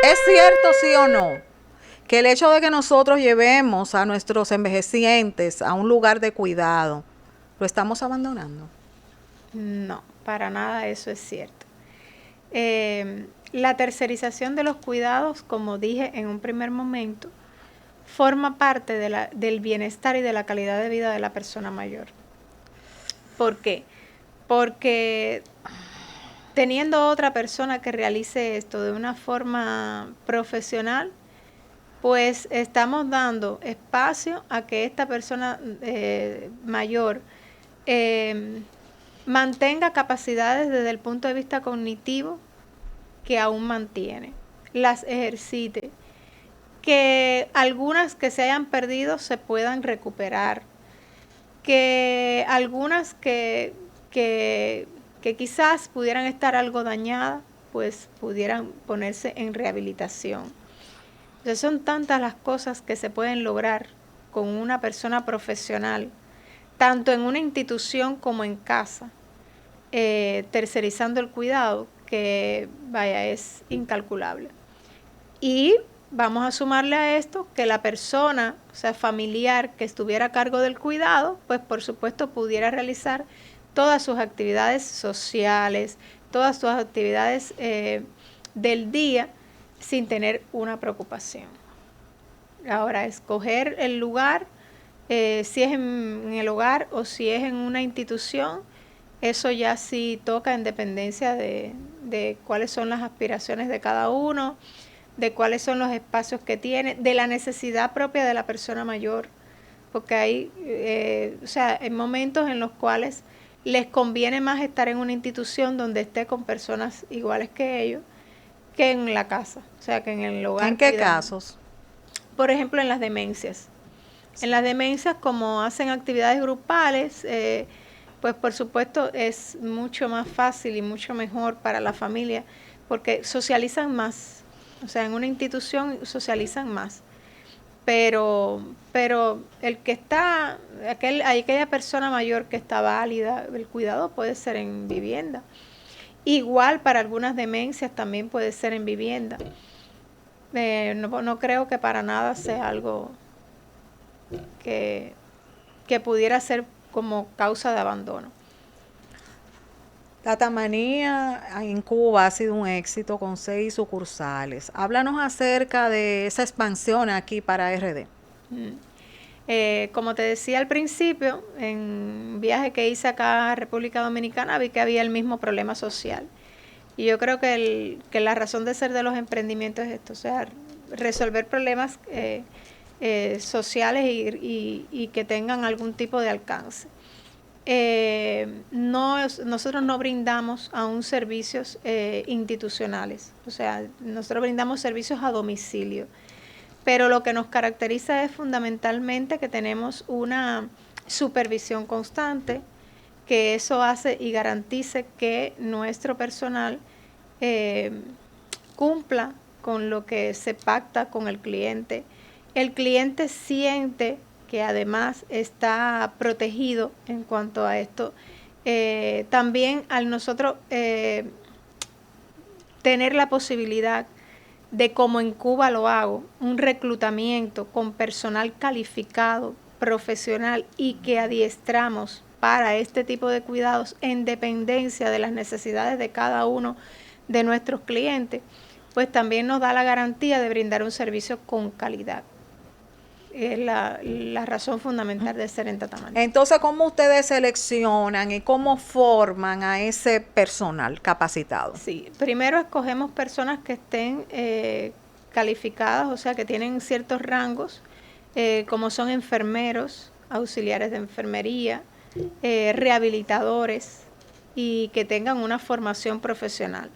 ¿Es cierto, sí o no, que el hecho de que nosotros llevemos a nuestros envejecientes a un lugar de cuidado, lo estamos abandonando? No, para nada eso es cierto. La tercerización de los cuidados, como dije en un primer momento, forma parte del bienestar y de la calidad de vida de la persona mayor. ¿Por qué? Porque teniendo otra persona que realice esto de una forma profesional, pues estamos dando espacio a que esta persona mayor mantenga capacidades desde el punto de vista cognitivo que aún mantiene, las ejercite, que algunas que se hayan perdido se puedan recuperar, que algunas que quizás pudieran estar algo dañadas, pues pudieran ponerse en rehabilitación. Entonces son tantas las cosas que se pueden lograr con una persona profesional, tanto en una institución como en casa, tercerizando el cuidado, que vaya, es incalculable. Y vamos a sumarle a esto que la persona, o sea, familiar que estuviera a cargo del cuidado, pues por supuesto pudiera realizar todas sus actividades sociales, todas sus actividades del día sin tener una preocupación. Ahora, escoger el lugar, si es en el hogar o si es en una institución, eso ya sí toca en dependencia de cuáles son las aspiraciones de cada uno, de cuáles son los espacios que tiene, de la necesidad propia de la persona mayor, porque hay, hay momentos en los cuales les conviene más estar en una institución donde esté con personas iguales que ellos que en la casa, o sea, que en el hogar. ¿En qué casos? Por ejemplo, en las demencias. En las demencias, como hacen actividades grupales, pues por supuesto es mucho más fácil y mucho mejor para la familia porque socializan más. O sea, en una institución socializan más. Pero el que está, aquella persona mayor que está válida, el cuidado puede ser en vivienda. Igual para algunas demencias también puede ser en vivienda. No creo que para nada sea algo que pudiera ser como causa de abandono. Tatamanía en Cuba ha sido un éxito con 6 sucursales. Háblanos acerca de esa expansión aquí para RD. Como te decía al principio, en un viaje que hice acá a República Dominicana vi que había el mismo problema social. Y yo creo que la razón de ser de los emprendimientos es esto, o sea, resolver problemas sociales y que tengan algún tipo de alcance. Nosotros no brindamos aún servicios institucionales, o sea, nosotros brindamos servicios a domicilio, pero lo que nos caracteriza es fundamentalmente que tenemos una supervisión constante, que eso hace y garantice que nuestro personal cumpla con lo que se pacta con el cliente. El cliente siente que además está protegido en cuanto a esto. También al nosotros tener la posibilidad de, como en Cuba lo hago, un reclutamiento con personal calificado, profesional y que adiestramos para este tipo de cuidados en dependencia de las necesidades de cada uno de nuestros clientes, pues también nos da la garantía de brindar un servicio con calidad. Es la razón fundamental de ser en Tatamanía. Entonces, ¿cómo ustedes seleccionan y cómo forman a ese personal capacitado? Sí, primero escogemos personas que estén calificadas, o sea, que tienen ciertos rangos, como son enfermeros, auxiliares de enfermería, rehabilitadores y que tengan una formación profesional.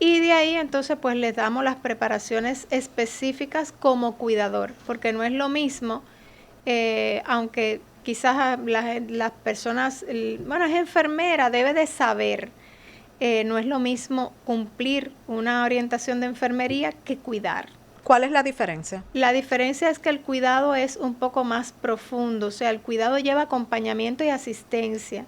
Y de ahí entonces pues les damos las preparaciones específicas como cuidador, porque no es lo mismo, aunque quizás las personas, bueno, es enfermera, debe de saber, no es lo mismo cumplir una orientación de enfermería que cuidar. ¿Cuál es la diferencia? La diferencia es que el cuidado es un poco más profundo, o sea, el cuidado lleva acompañamiento y asistencia.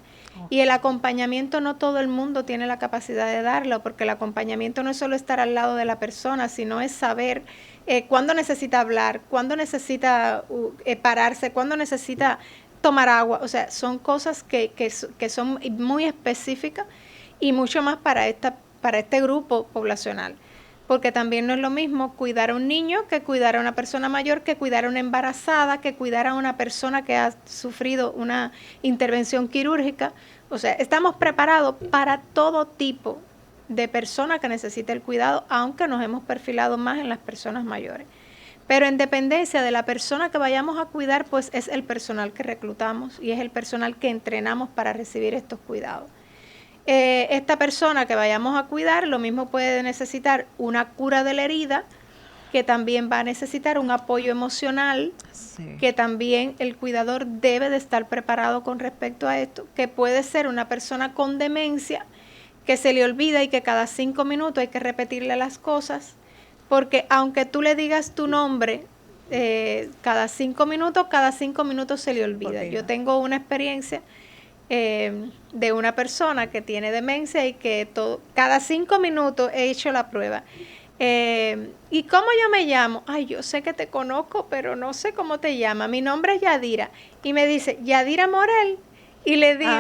Y el acompañamiento no todo el mundo tiene la capacidad de darlo, porque el acompañamiento no es solo estar al lado de la persona, sino es saber cuándo necesita hablar, cuándo necesita pararse, cuándo necesita tomar agua. O sea, son cosas que son muy específicas y mucho más para este grupo poblacional. Porque también no es lo mismo cuidar a un niño que cuidar a una persona mayor, que cuidar a una embarazada, que cuidar a una persona que ha sufrido una intervención quirúrgica. O sea, estamos preparados para todo tipo de persona que necesite el cuidado, aunque nos hemos perfilado más en las personas mayores. Pero en dependencia de la persona que vayamos a cuidar, pues es el personal que reclutamos y es el personal que entrenamos para recibir estos cuidados. Esta persona que vayamos a cuidar, lo mismo puede necesitar una cura de la herida, que también va a necesitar un apoyo emocional, sí, que también el cuidador debe de estar preparado con respecto a esto, que puede ser una persona con demencia, que se le olvida y que cada 5 minutos hay que repetirle las cosas, porque aunque tú le digas tu nombre, cada 5 minutos se le olvida. Yo tengo una experiencia de una persona que tiene demencia y que cada 5 minutos he hecho la prueba. ¿Y cómo yo me llamo? Ay, yo sé que te conozco, pero no sé cómo te llamas. Mi nombre es Yadira. Y me dice, Yadira Morel. Y le digo,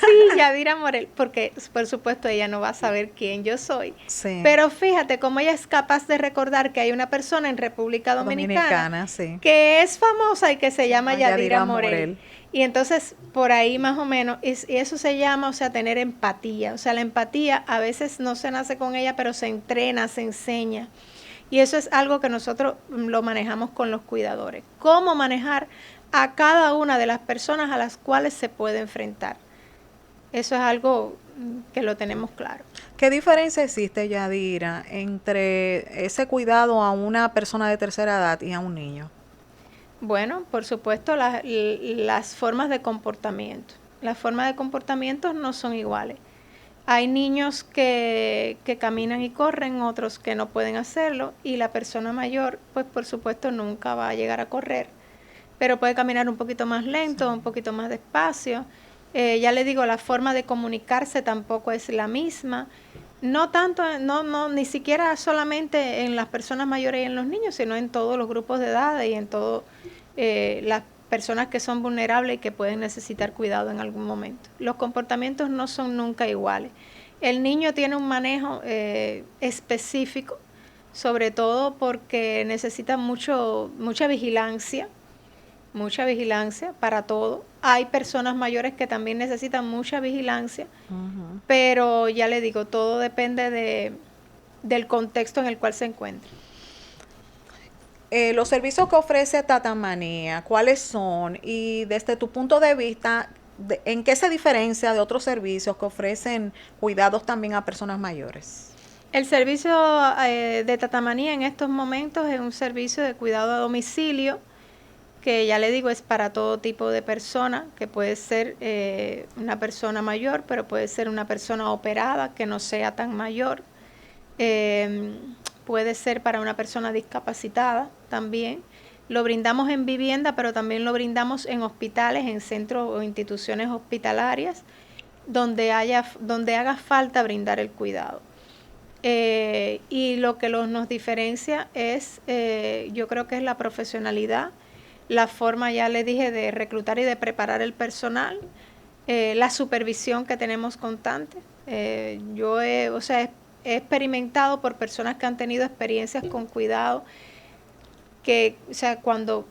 sí, Yadira Morel, porque por supuesto ella no va a saber quién yo soy. Sí. Pero fíjate cómo ella es capaz de recordar que hay una persona en República Dominicana sí, que es famosa y que se llama Yadira Morel. Y entonces por ahí más o menos, y eso se llama, o sea, tener empatía. O sea, la empatía a veces no se nace con ella, pero se entrena, se enseña. Y eso es algo que nosotros lo manejamos con los cuidadores. ¿Cómo manejar a cada una de las personas a las cuales se puede enfrentar? Eso es algo que lo tenemos claro. ¿Qué diferencia existe, Yadira, entre ese cuidado a una persona de tercera edad y a un niño? Bueno, por supuesto, las formas de comportamiento. Las formas de comportamiento no son iguales. Hay niños que caminan y corren, otros que no pueden hacerlo, y la persona mayor, pues por supuesto, nunca va a llegar a correr, pero puede caminar un poquito más lento, sí, un poquito más despacio. Ya le digo, la forma de comunicarse tampoco es la misma. No tanto, ni siquiera solamente en las personas mayores y en los niños, sino en todos los grupos de edad y en todas personas que son vulnerables y que pueden necesitar cuidado en algún momento. Los comportamientos no son nunca iguales. El niño tiene un manejo específico, sobre todo porque necesita mucha vigilancia para todo. Hay personas mayores que también necesitan mucha vigilancia, pero ya le digo, todo depende del contexto en el cual se encuentra. Los servicios que ofrece Tatamanía, ¿cuáles son? Y desde tu punto de vista, ¿en qué se diferencia de otros servicios que ofrecen cuidados también a personas mayores? El servicio de Tatamanía en estos momentos es un servicio de cuidado a domicilio, que ya le digo es para todo tipo de persona, que puede ser una persona mayor, pero puede ser una persona operada que no sea tan mayor. Puede ser para una persona discapacitada también. Lo brindamos en vivienda, pero también lo brindamos en hospitales, en centros o instituciones hospitalarias, donde haga falta brindar el cuidado. Y lo que nos diferencia es, yo creo que es la profesionalidad, la forma, ya le dije, de reclutar y de preparar el personal, la supervisión que tenemos constante. Yo he experimentado por personas que han tenido experiencias con cuidado, que, o sea, cuando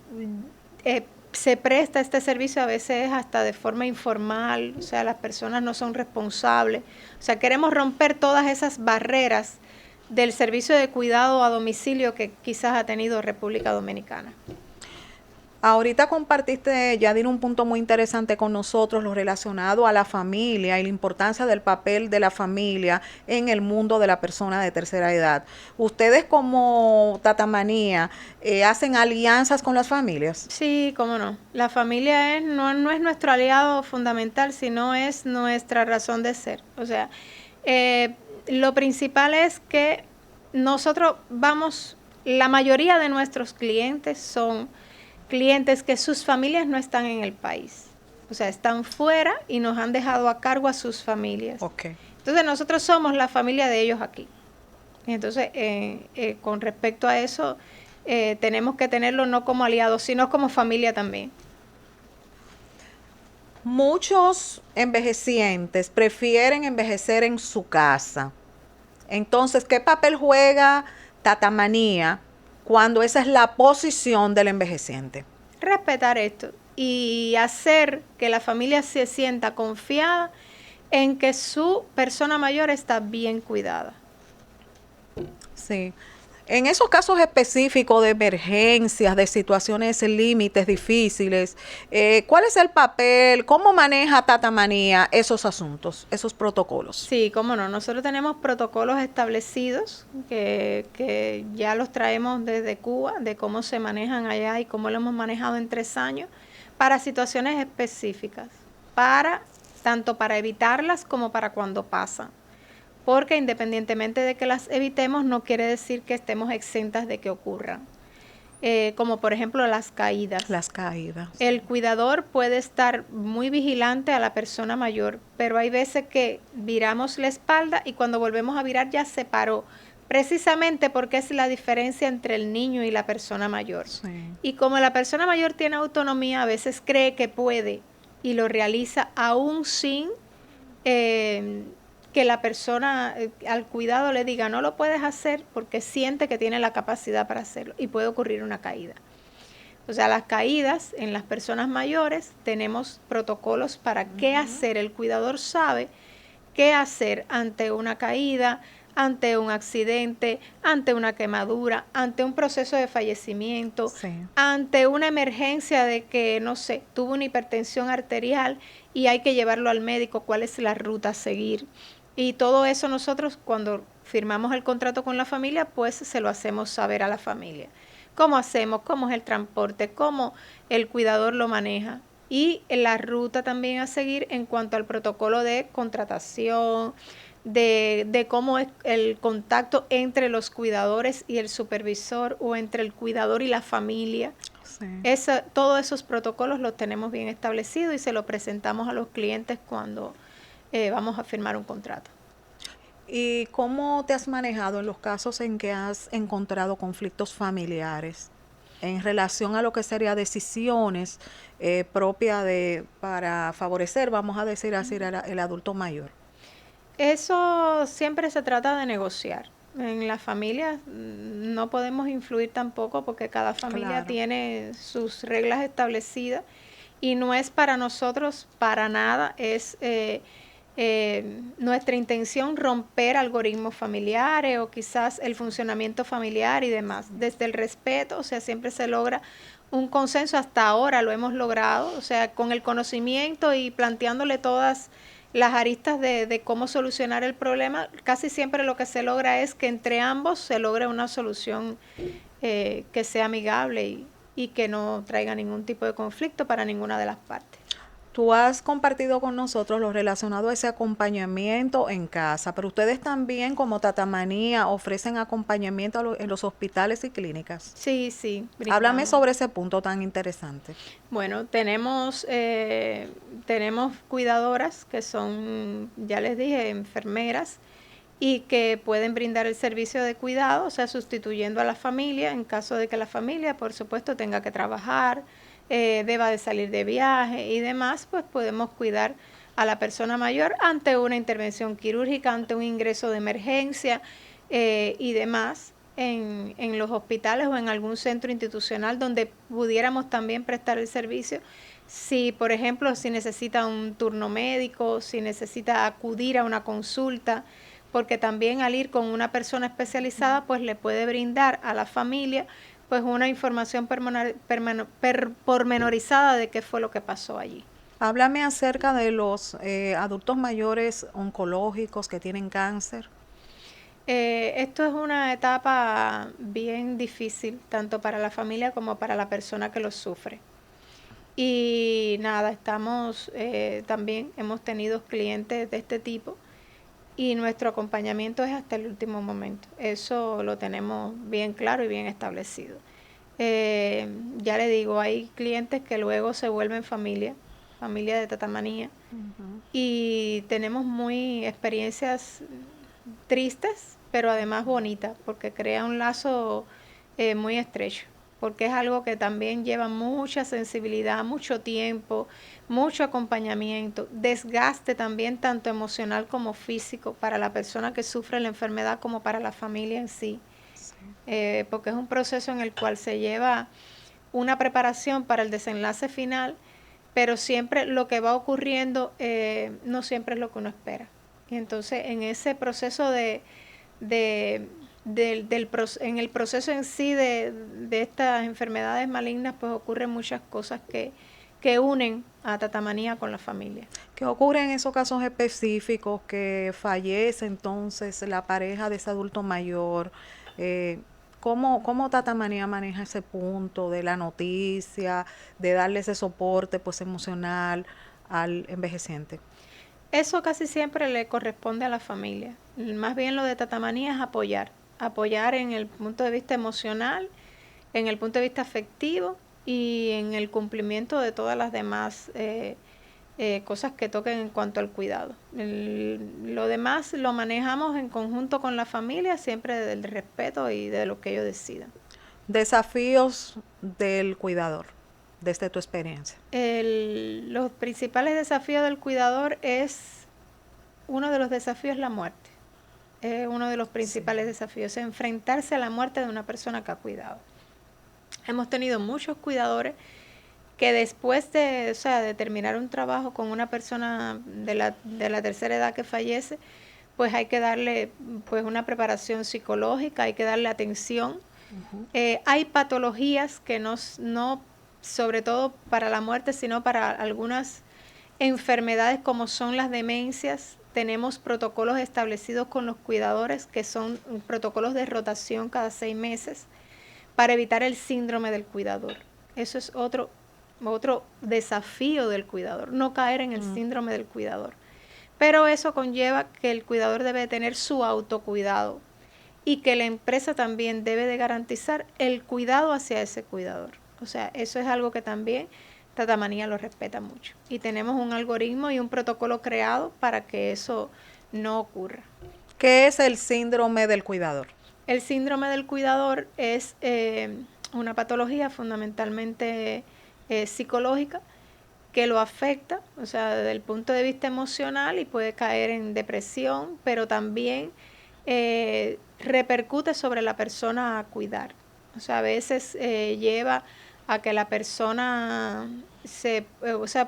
se presta este servicio a veces hasta de forma informal, o sea, las personas no son responsables. O sea, queremos romper todas esas barreras del servicio de cuidado a domicilio que quizás ha tenido República Dominicana. Ahorita compartiste, Yadir, un punto muy interesante con nosotros, lo relacionado a la familia y la importancia del papel de la familia en el mundo de la persona de tercera edad. ¿Ustedes como Tatamanía hacen alianzas con las familias? Sí, cómo no. La familia no es nuestro aliado fundamental, sino es nuestra razón de ser. O sea, lo principal es que nosotros la mayoría de nuestros clientes son clientes que sus familias no están en el país, o sea, están fuera y nos han dejado a cargo a sus familias. Okay. Entonces nosotros somos la familia de ellos aquí. Entonces, con respecto a eso, tenemos que tenerlo no como aliados, sino como familia también. Muchos envejecientes prefieren envejecer en su casa. Entonces, ¿qué papel juega Tatamanía cuando esa es la posición del envejeciente? Respetar esto y hacer que la familia se sienta confiada en que su persona mayor está bien cuidada. Sí. En esos casos específicos de emergencias, de situaciones límites difíciles, ¿cuál es el papel? ¿Cómo maneja Tatamanía esos asuntos, esos protocolos? Sí, cómo no. Nosotros tenemos protocolos establecidos que ya los traemos desde Cuba, de cómo se manejan allá y cómo lo hemos manejado en 3 años, para situaciones específicas, tanto para evitarlas como para cuando pasan. Porque independientemente de que las evitemos, no quiere decir que estemos exentas de que ocurran. Como por ejemplo las caídas. Las caídas. El cuidador puede estar muy vigilante a la persona mayor, pero hay veces que viramos la espalda y cuando volvemos a virar ya se paró, precisamente porque es la diferencia entre el niño y la persona mayor. Sí. Y como la persona mayor tiene autonomía, a veces cree que puede y lo realiza aún sin que la persona al cuidado le diga no lo puedes hacer, porque siente que tiene la capacidad para hacerlo y puede ocurrir una caída. O sea, las caídas en las personas mayores tenemos protocolos para qué hacer. El cuidador sabe qué hacer ante una caída, ante un accidente, ante una quemadura, ante un proceso de fallecimiento, sí, ante una emergencia de que, no sé, tuvo una hipertensión arterial y hay que llevarlo al médico, cuál es la ruta a seguir. Y todo eso nosotros cuando firmamos el contrato con la familia, pues se lo hacemos saber a la familia. ¿Cómo hacemos? ¿Cómo es el transporte? ¿Cómo el cuidador lo maneja? Y la ruta también a seguir en cuanto al protocolo de contratación, de cómo es el contacto entre los cuidadores y el supervisor o entre el cuidador y la familia. Sí. Todos esos protocolos los tenemos bien establecidos y se los presentamos a los clientes cuando vamos a firmar un contrato. ¿Y cómo te has manejado en los casos en que has encontrado conflictos familiares? en relación a lo que sería decisiones propias para favorecer, vamos a decir así, el adulto mayor? Eso siempre se trata de negociar. En las familias no podemos influir tampoco porque cada familia Claro. tiene sus reglas establecidas y no es para nosotros para nada, es nuestra intención romper algoritmos familiares o quizás el funcionamiento familiar y demás. Desde el respeto, o sea, siempre se logra un consenso, hasta ahora lo hemos logrado, o sea, con el conocimiento y planteándole todas las aristas de cómo solucionar el problema, casi siempre lo que se logra es que entre ambos se logre una solución que sea amigable y que no traiga ningún tipo de conflicto para ninguna de las partes. Tú has compartido con nosotros lo relacionado a ese acompañamiento en casa, pero ustedes también como Tatamanía ofrecen acompañamiento en los hospitales y clínicas. Sí, sí. Háblame brindamos. sobre ese punto tan interesante. Bueno, tenemos cuidadoras que son, ya les dije, enfermeras y que pueden brindar el servicio de cuidado, o sea, sustituyendo a la familia en caso de que la familia, por supuesto, tenga que trabajar, deba de salir de viaje y demás, pues podemos cuidar a la persona mayor ante una intervención quirúrgica, ante un ingreso de emergencia y demás en los hospitales o en algún centro institucional donde pudiéramos también prestar el servicio. Si, por ejemplo, si necesita un turno médico, si necesita acudir a una consulta, porque también al ir con una persona especializada, pues le puede brindar a la familia pues una información pormenorizada de qué fue lo que pasó allí. Háblame acerca de los adultos mayores oncológicos que tienen cáncer. Esto es una etapa bien difícil, tanto para la familia como para la persona que lo sufre. Y nada, también hemos tenido clientes de este tipo y nuestro acompañamiento es hasta el último momento. Eso lo tenemos bien claro y bien establecido. Ya le digo, hay clientes que luego se vuelven familia de Tatamanía, y tenemos experiencias tristes, pero además bonitas, porque crea un lazo muy estrecho, porque es algo que también lleva mucha sensibilidad, mucho tiempo, mucho acompañamiento, desgaste también tanto emocional como físico para la persona que sufre la enfermedad como para la familia en sí, porque es un proceso en el cual se lleva una preparación para el desenlace final, pero siempre lo que va ocurriendo no siempre es lo que uno espera. Y entonces en ese proceso en el proceso en sí de estas enfermedades malignas, pues ocurren muchas cosas que unen a Tatamanía con la familia. ¿Qué ocurre en esos casos específicos que fallece entonces la pareja de ese adulto mayor? ¿Cómo Tatamanía maneja ese punto de la noticia, de darle ese soporte pues emocional al envejeciente? Eso casi siempre le corresponde a la familia. Más bien lo de Tatamanía es apoyar en el punto de vista emocional, en el punto de vista afectivo y en el cumplimiento de todas las demás cosas que toquen en cuanto al cuidado. Lo demás lo manejamos en conjunto con la familia, siempre del respeto y de lo que ellos decidan. Desafíos del cuidador, desde tu experiencia. Los principales desafíos del cuidador uno de los desafíos es la muerte. Es uno de los principales desafíos, enfrentarse a la muerte de una persona que ha cuidado. Hemos tenido muchos cuidadores que después de terminar un trabajo con una persona de la tercera edad que fallece, pues hay que darle pues una preparación psicológica, hay que darle atención. Hay patologías que no sobre todo para la muerte, sino para algunas enfermedades como son las demencias. Tenemos protocolos establecidos con los cuidadores que son protocolos de rotación cada 6 meses para evitar el síndrome del cuidador. Eso es otro desafío del cuidador, no caer en el síndrome del cuidador. Pero eso conlleva que el cuidador debe tener su autocuidado y que la empresa también debe de garantizar el cuidado hacia ese cuidador. O sea, eso es algo que también Tatamanía lo respeta mucho. Y tenemos un algoritmo y un protocolo creado para que eso no ocurra. ¿Qué es el síndrome del cuidador? El síndrome del cuidador es una patología fundamentalmente psicológica que lo afecta, o sea, desde el punto de vista emocional, y puede caer en depresión, pero también repercute sobre la persona a cuidar. O sea, a veces lleva a que la persona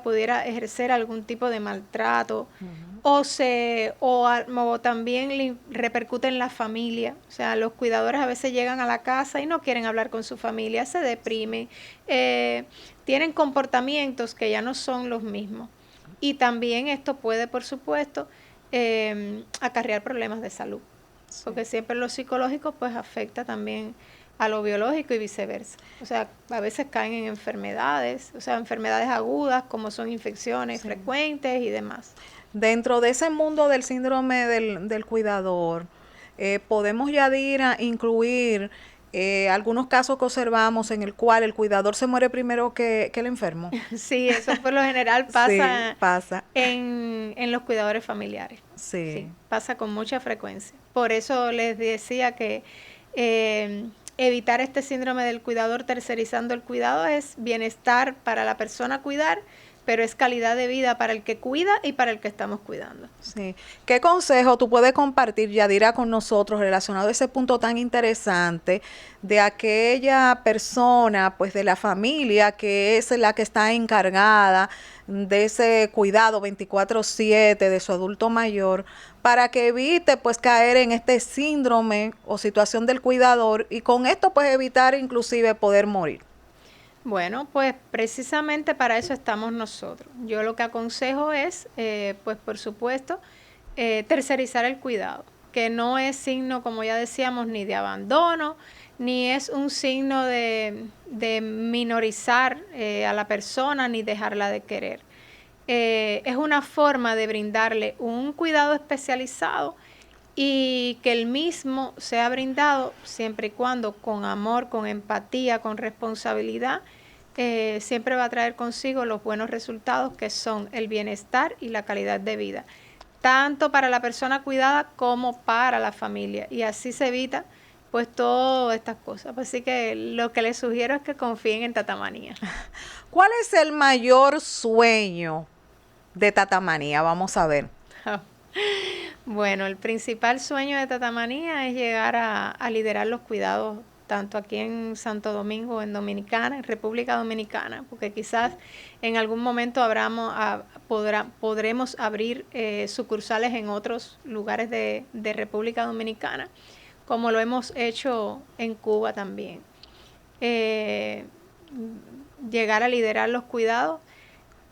pudiera ejercer algún tipo de maltrato, o también repercute en la familia. O sea, los cuidadores a veces llegan a la casa y no quieren hablar con su familia, se deprimen, tienen comportamientos que ya no son los mismos. Y también esto puede, por supuesto, acarrear problemas de salud, porque siempre lo psicológico pues afecta también a lo biológico y viceversa. O sea, a veces caen en enfermedades, o sea, enfermedades agudas como son infecciones frecuentes y demás. Dentro de ese mundo del síndrome del cuidador, podemos, Yadira, incluir algunos casos que observamos en el cual el cuidador se muere primero que el enfermo. Sí, eso por lo general pasa, sí, pasa. En los cuidadores familiares. Sí, pasa con mucha frecuencia. Por eso les decía que evitar este síndrome del cuidador tercerizando el cuidado es bienestar para la persona a cuidar, pero es calidad de vida para el que cuida y para el que estamos cuidando. Sí. ¿Qué consejo tú puedes compartir, Yadira, con nosotros relacionado a ese punto tan interesante de aquella persona, pues de la familia, que es la que está encargada de ese cuidado 24/7 de su adulto mayor, para que evite pues caer en este síndrome o situación del cuidador y con esto pues evitar inclusive poder morir? Bueno, pues precisamente para eso estamos nosotros. Yo lo que aconsejo es, pues por supuesto, tercerizar el cuidado, que no es signo, como ya decíamos, ni de abandono, ni es un signo de minorizar a la persona, ni dejarla de querer. Es una forma de brindarle un cuidado especializado y que el mismo sea brindado siempre y cuando con amor, con empatía, con responsabilidad, siempre va a traer consigo los buenos resultados que son el bienestar y la calidad de vida, tanto para la persona cuidada como para la familia, y así se evita pues todas estas cosas. Así que lo que les sugiero es que confíen en Tatamanía. ¿Cuál es el mayor sueño de Tatamanía? Vamos a ver. Bueno, el principal sueño de Tatamanía es llegar a liderar los cuidados tanto aquí en Santo Domingo, en Dominicana, en República Dominicana, porque quizás en algún momento podremos abrir sucursales en otros lugares de República Dominicana, como lo hemos hecho en Cuba también. Llegar a liderar los cuidados,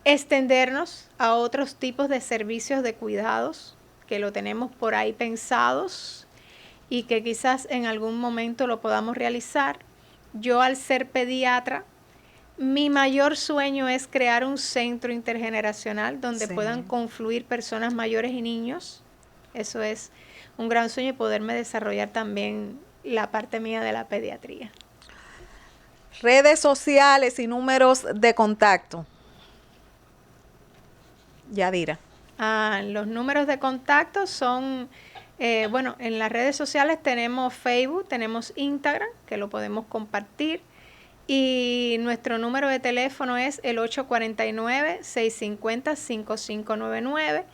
extendernos a otros tipos de servicios de cuidados que lo tenemos por ahí pensados y que quizás en algún momento lo podamos realizar. Yo, al ser pediatra, mi mayor sueño es crear un centro intergeneracional donde puedan confluir personas mayores y niños. Eso es un gran sueño, y poderme desarrollar también la parte mía de la pediatría. Redes sociales y números de contacto. Yadira. Los números de contacto son, en las redes sociales tenemos Facebook, tenemos Instagram, que lo podemos compartir, y nuestro número de teléfono es el 849-650-5599,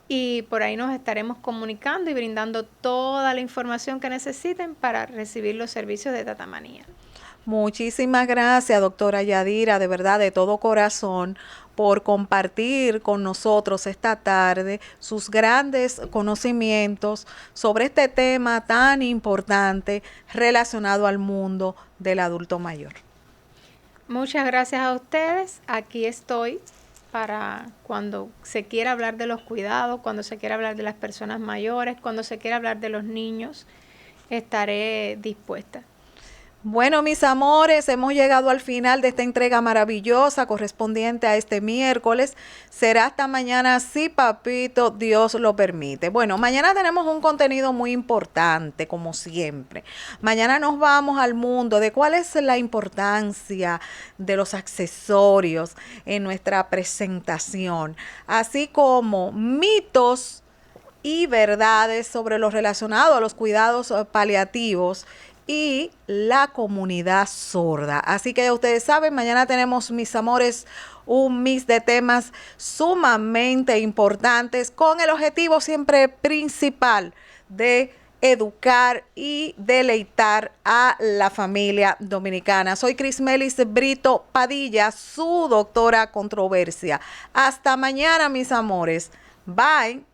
y por ahí nos estaremos comunicando y brindando toda la información que necesiten para recibir los servicios de Tatamanía. Muchísimas gracias, doctora Yadira, de verdad, de todo corazón, por compartir con nosotros esta tarde sus grandes conocimientos sobre este tema tan importante relacionado al mundo del adulto mayor. Muchas gracias a ustedes. Aquí estoy para cuando se quiera hablar de los cuidados, cuando se quiera hablar de las personas mayores, cuando se quiera hablar de los niños, estaré dispuesta. Bueno, mis amores, hemos llegado al final de esta entrega maravillosa correspondiente a este miércoles. Será hasta mañana, si papito Dios lo permite. Bueno, mañana tenemos un contenido muy importante, como siempre. Mañana nos vamos al mundo de cuál es la importancia de los accesorios en nuestra presentación, así como mitos y verdades sobre lo relacionado a los cuidados paliativos y la comunidad sorda. Así que ya ustedes saben, mañana tenemos, mis amores, un mix de temas sumamente importantes con el objetivo siempre principal de educar y deleitar a la familia dominicana. Soy Crismelis Brito Padilla, su doctora controversia. Hasta mañana, mis amores. Bye.